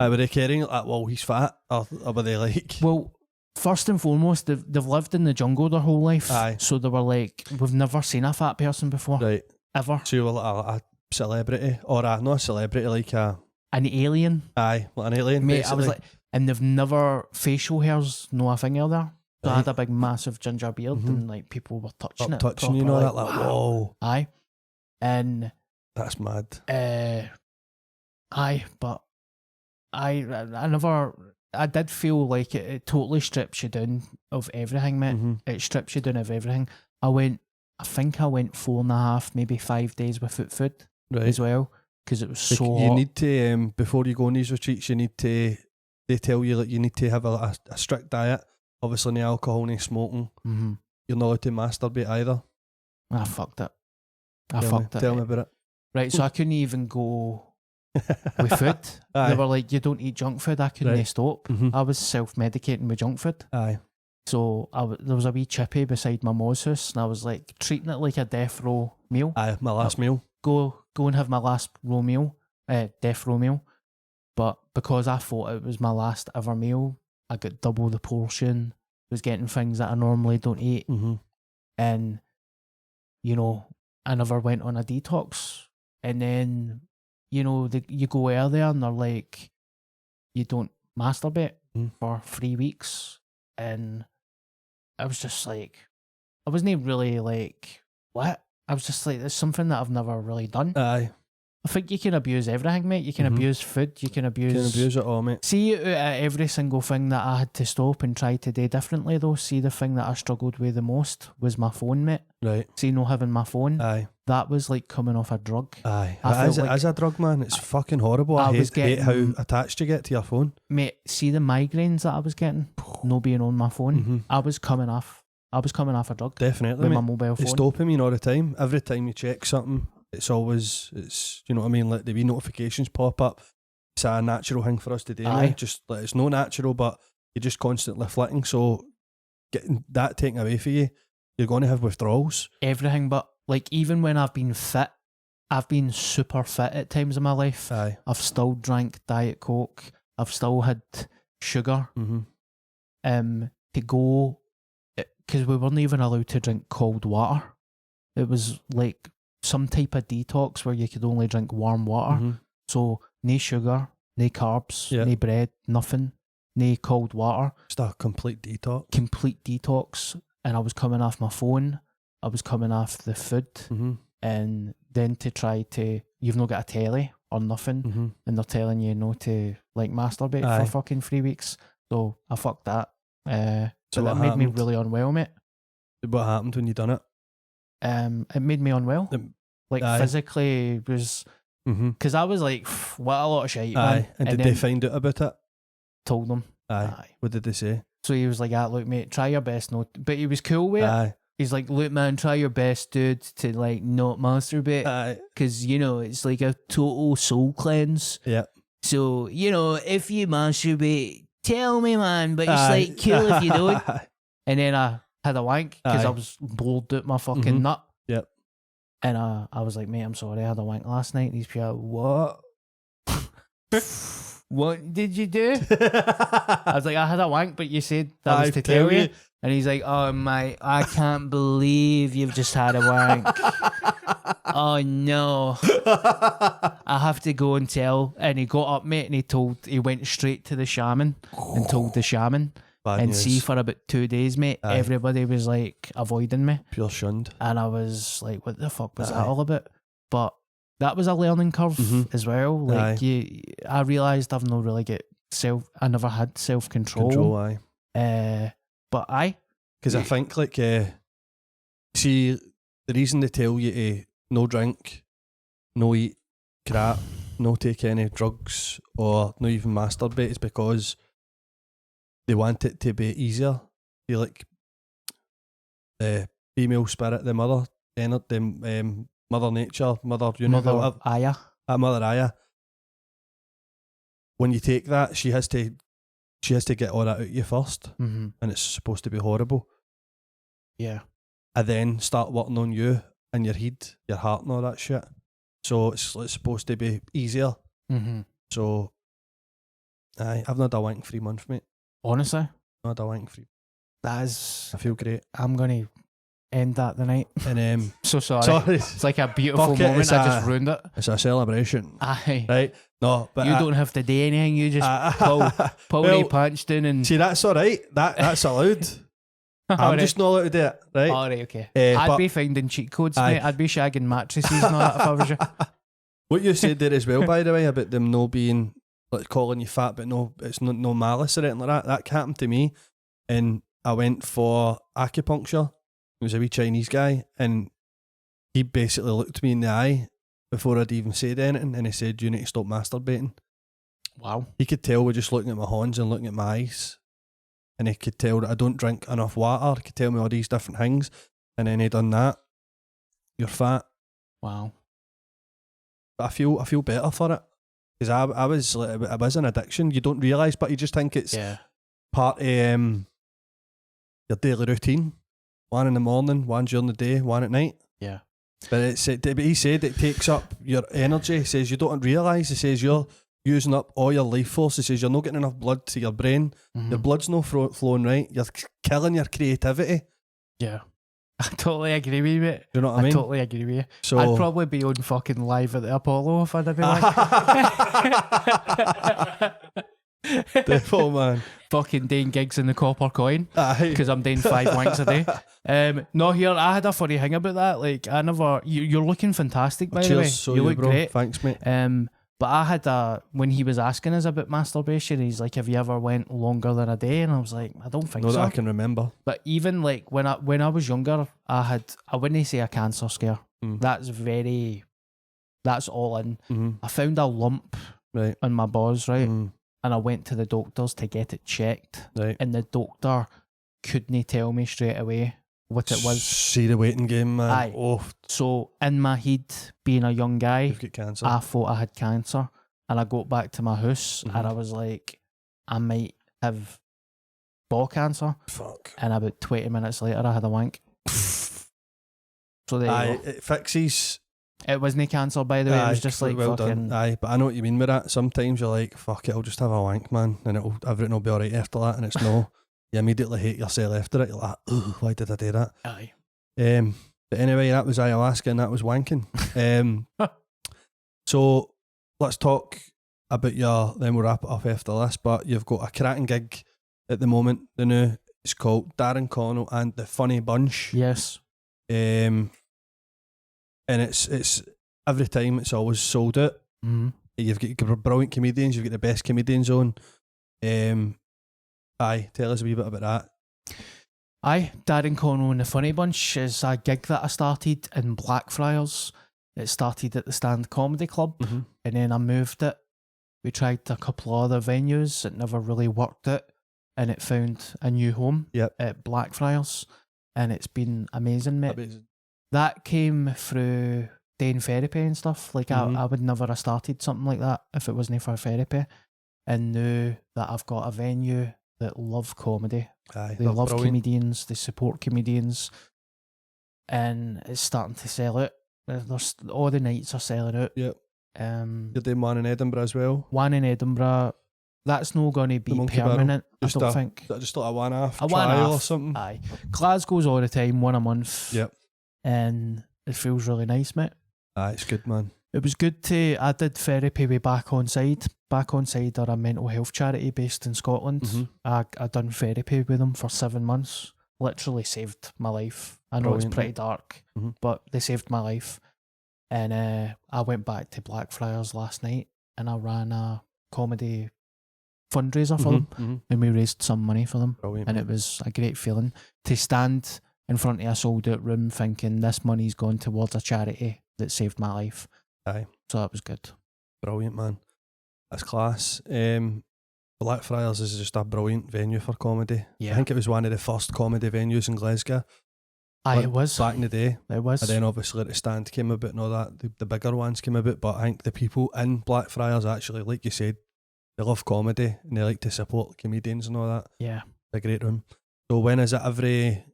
Were they caring like, well, he's fat? Or were they like... Well, first and foremost, they've lived in the jungle their whole life. Aye. So they were like, we've never seen a fat person before. Right. Ever. So you were like a celebrity, or not a celebrity, like a... An alien. Aye, like an alien, Mate, basically. I was like... And they've never... Facial hair's no a thing either. So I had a big, massive ginger beard and like people were touching it. Touching, you know, that like, whoa. Aye. And... That's mad. Aye, but... I did feel like it totally strips you down of everything, mate. It strips you down of everything. I think I went 4.5, maybe 5 days without food as well, because it was so You hot. need to, before you go on these retreats, they tell you that you need to have a strict diet. Obviously, no alcohol, no smoking. You're not allowed to masturbate either. I fucked it. Tell me about it. Right, so I couldn't even go with food. Aye. They were like, you don't eat junk food. I couldn't stop. I was self-medicating with junk food. Aye. So there was a wee chippy beside my mom's house, and I was like treating it like a death row meal. Aye, my last meal. Go and have my last row meal, death row meal. But because I thought it was my last ever meal, I got double the portion. Was getting things that I normally don't eat, and you know, I never went on a detox. And then, you know, you go out there and they're like, you don't masturbate for 3 weeks. And I was just like, I wasn't really like, what? I was just like, it's something that I've never really done. Aye. I think you can abuse everything, mate. You can abuse food. You can abuse... You can abuse it all, mate. See, out of every single thing that I had to stop and try to do differently, though, see, the thing that I struggled with the most was my phone, mate. Right. See, not having my phone. Aye. That was like coming off a drug. Aye. As As a drug, man, it's fucking horrible. I hate how attached you get to your phone. Mate, see the migraines that I was getting, no being on my phone. I was coming off a drug. Definitely, with mate. my mobile phone. It's dopamine all the time. Every time you check something, it's you know what I mean, like the wee notifications pop up. It's a natural thing for us to do now. Aye. Just like, it's no natural, but you're just constantly flicking, so getting that taken away from you, you're going to have withdrawals. Everything, but like even when I've been fit, I've been super fit at times in my life. Aye. I've still drank Diet Coke. I've still had sugar. To go, because we weren't even allowed to drink cold water. It was like some type of detox where you could only drink warm water. So no sugar, no carbs, no bread, nothing, no cold water. Just a complete detox. Complete detox. And I was coming off my phone. I was coming off the food. And then to try to, you've not got a telly or nothing, and they're telling you no to like masturbate for fucking 3 weeks. So I fucked that. So that made me really unwell, mate. What happened when you done it? It made me unwell. Physically was, because I was like, what a lot of shit, man. And did they find out about it? Told them. What did they say? So he was like, look, mate, try your best not. But he was cool with it. He's like, look, man, try your best, dude, to like not masturbate. Because, you know, it's like a total soul cleanse. Yeah. So, you know, if you masturbate, tell me, man. But it's like cool if you don't. And then I had a wank because I was blowed out my fucking nut. Yep. And I was like, mate, I'm sorry, I had a wank last night. And he's like, what? What did you do? I was like, I had a wank, but you said that was to tell you. And he's like, oh, mate, I can't believe you've just had a wank. Oh, no. I have to go and tell. And he got up, mate, and he went straight to the shaman and told the shaman. Bad news. See, for about 2 days, mate, everybody was like avoiding me. Pure shunned. And I was like, what the fuck was that all about? But that was a learning curve as well. Like, I realised I've not really I never had self-control. But because I think, like, see, the reason they tell you to no drink, no eat crap, no take any drugs, or no even masturbate is because they want it to be easier. You like the female spirit, the mother, Mother Nature, Mother Universe, Mother Aya. When you take that, she has to get all that out of you first, and it's supposed to be horrible. Yeah. And then start working on you and your head, your heart, and all that shit. So it's supposed to be easier. So, I've not had a wank 3 months, mate. Honestly, not had a wank 3. I feel great. I'm gonna end that tonight. And so sorry. It's like a beautiful moment. I just ruined it. It's a celebration. Aye. Right? No, but you don't have to do anything. You just pull your pants down and see, that's all right. That's allowed. I'm just not allowed to do it. Right? All right, okay. I'd be finding cheat codes, mate. I'd be shagging mattresses and all that if I was you. What you said there as well, by the way, about them no being like calling you fat, but no, it's no malice or anything like that. That happened to me, and I went for acupuncture. It was a wee Chinese guy, and he basically looked me in the eye before I'd even said anything, and he said, you need to stop masturbating. Wow. He could tell with just looking at my horns and looking at my eyes, and he could tell that I don't drink enough water. He could tell me all these different things, and then he done that. You're fat. Wow. But I feel better for it, because I was an addiction. You don't realise, but you just think it's part of your daily routine. 1 in the morning, 1 during the day, 1 at night. Yeah. But he said it takes up your energy. He says you don't realise. He says you're using up all your life force. He says you're not getting enough blood to your brain. Your blood's not flowing right. You're killing your creativity. Yeah. I totally agree with you, mate. Do you know what I mean? I totally agree with you. So, I'd probably be on fucking live at the Apollo if I'd have been like... Devil, man. Fucking doing gigs in the copper coin because I'm doing 5 wanks a day. No, here, I had a funny thing about that. Like, I never... You're looking fantastic, by the way. So you look bro. great. Thanks, mate. But I had when he was asking us about masturbation, he's like, have you ever went longer than a day? And I was like, I don't think so. Not that I can remember. But even like when I was younger, I wouldn't say a cancer scare. That's all in. I found a lump on my balls, right? And I went to the doctors to get it checked. Right. And the doctor couldn't tell me straight away what it was. See the waiting game, man. Aye. Oh. So in my head, being a young guy, You've got cancer. I thought I had cancer, and I got back to my house and I was like, I might have ball cancer. Fuck. And about 20 minutes later, I had a wank. So there you go. It fixes. It wasn't cancer, by the way. It was just like well fucking... done. Aye, but I know what you mean with that. Sometimes you're like, fuck it, I'll just have a wank, man, and everything will be alright after that, and it's no. You immediately hate yourself after it. You're like, oh, why did I do that? Aye. But anyway, that was ayahuasca and that was wanking. So let's talk about then we'll wrap it up after this. But you've got a cracking gig at the moment. The new, it's called Darren Connell and the Funny Bunch. Yes. And it's every time it's always sold out. Mm-hmm. You've got brilliant comedians, you've got the best comedians on. Aye, tell us a wee bit about that. Aye, Darren Connell and the Funny Bunch is a gig that I started in Blackfriars. It started at the Stand Comedy Club, Mm-hmm. and then I moved it. We tried a couple of other venues, it never really worked out, and it found a new home at Blackfriars, and it's been amazing, mate. Amazing. That came through doing therapy and stuff. Like, I would never have started something like that if it wasn't for therapy. And now that I've got a venue that love comedy, Aye, they love brilliant. comedians, they support comedians, and it's starting to sell out. There's all the nights are selling out. Yep. You're doing one in Edinburgh as well. One in Edinburgh. That's not going to be Monkey permanent. Barrel. I don't think. Just like a one-off A trial one-off. or something. Aye. Glasgow's all the time, one a month. Yep. And it feels really nice, mate. Aye, it's good, man. It was good to. I did therapy with Back On Side. Back On Side are a mental health charity based in Scotland. Mm-hmm. I done therapy with them for 7 months. Literally saved my life. I know Brilliant, it's pretty mate. dark, Mhm. but they saved my life. And I went back to Blackfriars last night and I ran a comedy fundraiser for them, Mm-hmm. and we raised some money for them. Brilliant. And mate. it was a great feeling to stand in front of a sold out room thinking this money's gone towards a charity that saved my life. Aye. So that was good. Brilliant, man. That's class. Blackfriars is just a brilliant venue for comedy. Yeah. I think it was one of the first comedy venues in Glasgow. Aye, Like, it was. back in the day. It was. And then obviously the Stand came about and all that. The bigger ones came about, but I think the people in Blackfriars actually, like you said, they love comedy and they like to support comedians and all that. Yeah. It's a great room. So when is it every...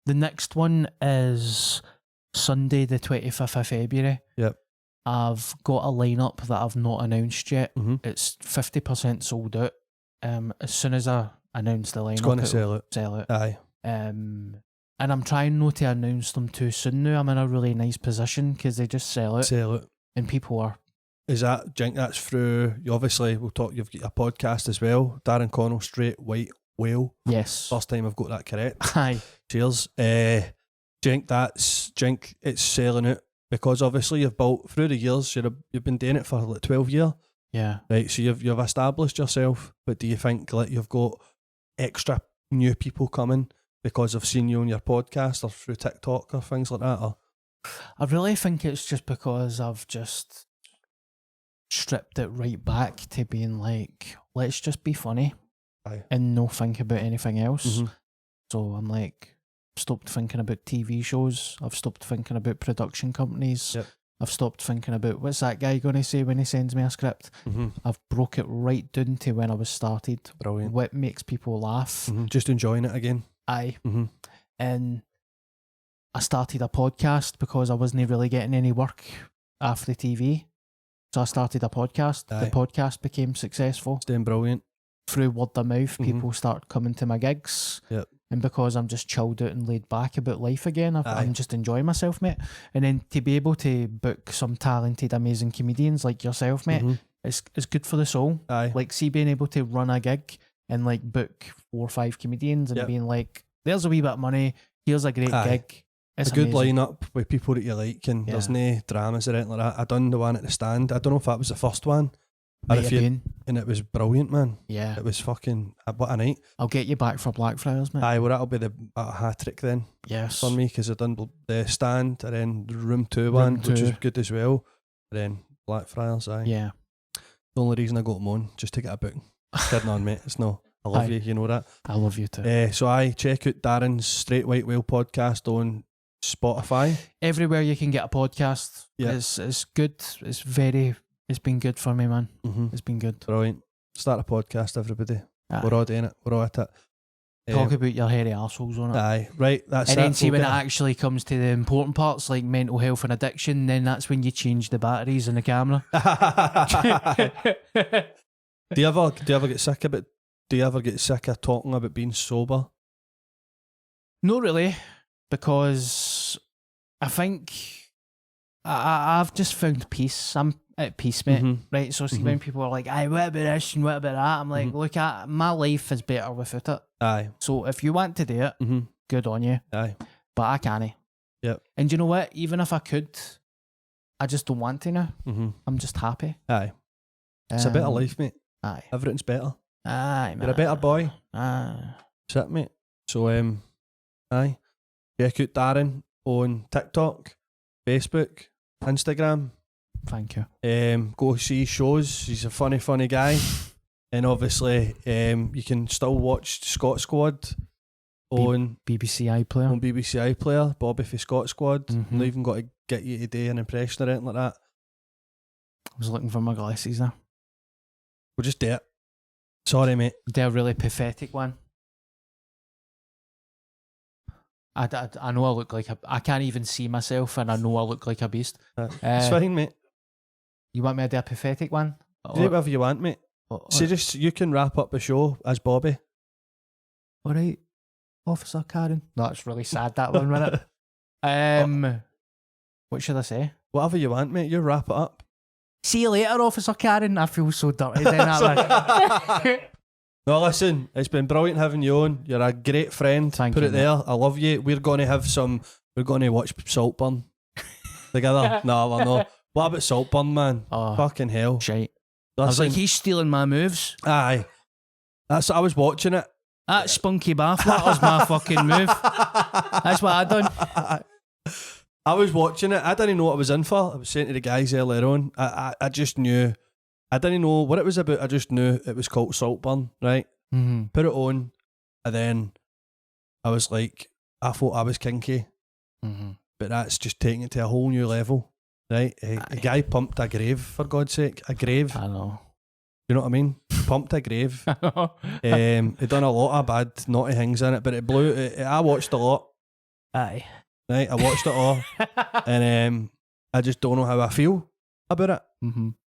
The next one is Sunday, the 25th of February. Yep. I've got a lineup that I've not announced yet. Mm-hmm. It's 50% sold out. As soon as I announce the lineup, It's going to it'll sell out. sell out. Aye. And I'm trying not to announce them too soon now. I'm in a really nice position because they just sell out Sell out. and people are. Is that, do you think that's through, you obviously, we'll talk, you've got a podcast as well, Darren Connell, Straight White Whale. Yes. First time I've got that correct. Aye. Cheers. Do you think it's selling out? Because obviously you've built, through the years, you've been doing it for like 12 years. Yeah. Right, so you've established yourself, but do you think like you've got extra new people coming because I've seen you on your podcast or through TikTok or things like that? Or? I really think it's just because I've just stripped it right back to being like, let's just be funny. Aye. And not think about anything else. Mhm. So I'm like, stopped thinking about TV shows. I've stopped thinking about production companies. Yep. I've stopped thinking about what's that guy going to say when he sends me a script. Mm-hmm. I've broke it right down to when I was started. Brilliant. What makes people laugh. Mm-hmm. Just enjoying it again. Aye. Mm-hmm. And I started a podcast because I wasn't really getting any work after the TV. So I started a podcast. Aye. The podcast became successful. It's doing brilliant. Through word of mouth, Mhm. people start coming to my gigs. Yep. And because I'm just chilled out and laid back about life again, Aye. I'm just enjoying myself, mate. And then to be able to book some talented, amazing comedians like yourself, mate, Mhm. it's good for the soul. Aye. Like, see, being able to run a gig and like book 4 or 5 comedians and Yep. being like, there's a wee bit of money, here's a great Aye. gig. It's a good amazing. lineup with people that you like, and Yeah. there's no dramas or anything like that. I done the one at the Stand. I don't know if that was the first one, or Might if have you, been. and it was brilliant, man. Yeah. It was fucking what a night. I'll get you back for Blackfriars, mate. Aye, well that'll be a hat trick then Yes. for me because I done the Stand and then the Room 2 Room one, which 2. is good as well. And then Blackfriars. Aye. Yeah. The only reason I got them on just to get a booking. Kidding on, mate. It's no. I love Aye. you. You know that. I love you too. So I check out Darren's Straight White Whale podcast on Spotify. Everywhere you can get a podcast, Yeah. it's good. It's been good for me, man. Mm-hmm. It's been good. Brilliant. Start a podcast, everybody. Aye. We're all doing it. We're all at it. Talk about your hairy arseholes on it. Aye, right. That's And it. then see We'll when it get- actually comes to the important parts like mental health and addiction, then that's when you change the batteries in the camera. do you ever get sick of it? Do you ever get sick of talking about being sober? Not really, because I think I've just found peace. I'm at peace, mate. Right. So see when people are like, "Aye, what about this and what about that?" I'm like, look, my life is better without it. Aye. So if you want to do it, good on you. Aye. But I can't. Yep. And you know what? Even if I could, I just don't want to now. I'm just happy. Aye. It's a better life, mate. Aye. Everything's better. Aye, man. You're a better boy. Aye. That's it, mate. So, aye. Check out Darren on TikTok, Facebook, Instagram. Thank you. Go see his shows. He's a funny guy. And obviously, you can still watch Scott Squad on BBC iPlayer. On BBC iPlayer, Bobby for Scott Squad. Not even got to get you to do an impression or anything like that. I was looking for my glasses there. We'll just do it. Sorry, mate. Do a really pathetic one. I know I look like I can't even see myself, and I know I look like a beast. It's fine, mate. You want me to do a pathetic one? Do whatever you want, mate. So you can wrap up the show as Bobby. All right, Officer Karen. No, that's really sad, that one, wasn't it? What should I say? Whatever you want, mate. You wrap it up. See you later, Officer Karen. I feel so dirty then that one. No, listen, it's been brilliant having you on. You're a great friend. Thank Put you, it there. I love you. We're going to watch Saltburn together. No, we're not. What about Saltburn, man? Oh, fucking hell. Shite. Listen, I was like, he's stealing my moves. Aye. I was watching it. That spunky bath, that was my fucking move. That's what I done. I was watching it. I didn't know what I was in for. I was saying to the guys earlier on, I just knew. I didn't know what it was about. I just knew it was called Saltburn, right? Put it on, and then I was like, I thought I was kinky, but that's just taking it to a whole new level, right? A guy pumped a grave, for God's sake. A grave. I know. You know what I mean? Pumped a grave. I know. It done a lot of bad, naughty things in it, but it blew. I watched a lot. Aye. Right, I watched it all, and I just don't know how I feel about it.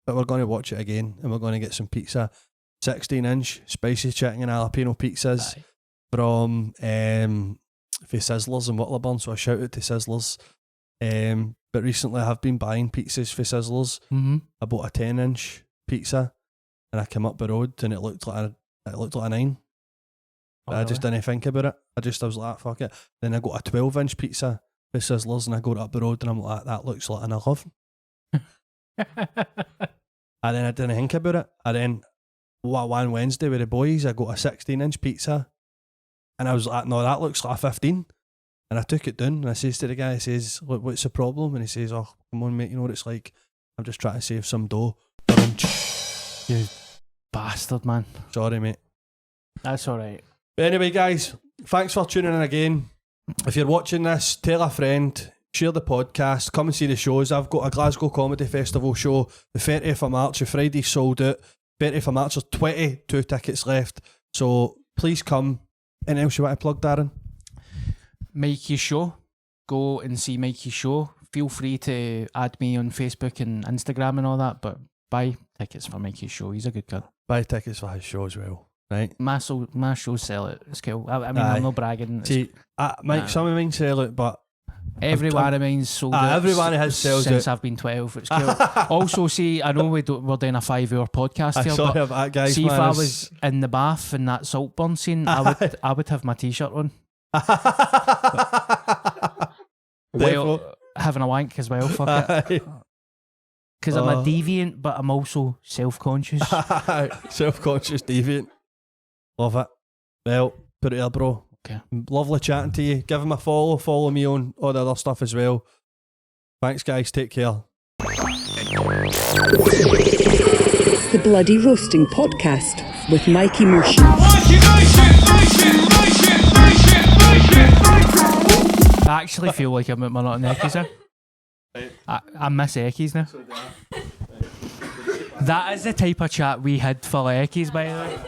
But we're going to watch it again, and we're going to get some pizza, 16-inch spicy chicken and jalapeno pizzas from for Sizzlers in Whittlesburn. So I shout out to Sizzlers. But recently I have been buying pizzas for Sizzlers. I bought a 10-inch pizza, and I came up the road, and it looked like a 9. But I just didn't think about it. I was like, fuck it. Then I got a 12-inch pizza for Sizzlers, and I go up the road, and I'm like, that looks like an 11. And then I didn't think about it. And then one Wednesday with the boys, I got a 16-inch pizza, and I was like, no, that looks like a 15. And I took it down, and I says to the guy, I says, look, what's the problem? And he says, oh, come on, mate, you know what it's like. I'm just trying to save some dough. You bastard, man. Sorry, mate. That's all right. But anyway, guys, thanks for tuning in again. If you're watching this, tell a friend, share the podcast, come and see the shows. I've got a Glasgow Comedy Festival show the 30th of March. The Friday sold out. 30th of March, there's 22 tickets left. So please come. Anything else you want to plug, Darren? Mikey Show. Go and see Mikey Show. Feel free to add me on Facebook and Instagram and all that, but buy tickets for Mikey's show. He's a good guy. Buy tickets for his show as well, right? My shows sell it. It's cool. I mean, I'm not bragging. See, Mike, some of mine sell it, but every one of mine's sold out. Every one has sells since it. I've been 12. It's cool. Also, see, I know we're doing a 5-hour podcast here, sorry but about that, guys, see, man, if I was in the bath in that Saltburn scene, I would have my t-shirt on. Well, having a wank as well, fuck it. Because I'm a deviant, but I'm also self-conscious. Self-conscious deviant. Love it. Well, put it there, bro. Okay. Lovely chatting to you. Give him a follow. Follow me on all the other stuff as well. Thanks, guys. Take care. The Bloody Roasting Podcast with Mikey Motion. I actually feel like I'm at my lot of Eckies now. I miss Eckies now. That is the type of chat we had for Eckies, by the way.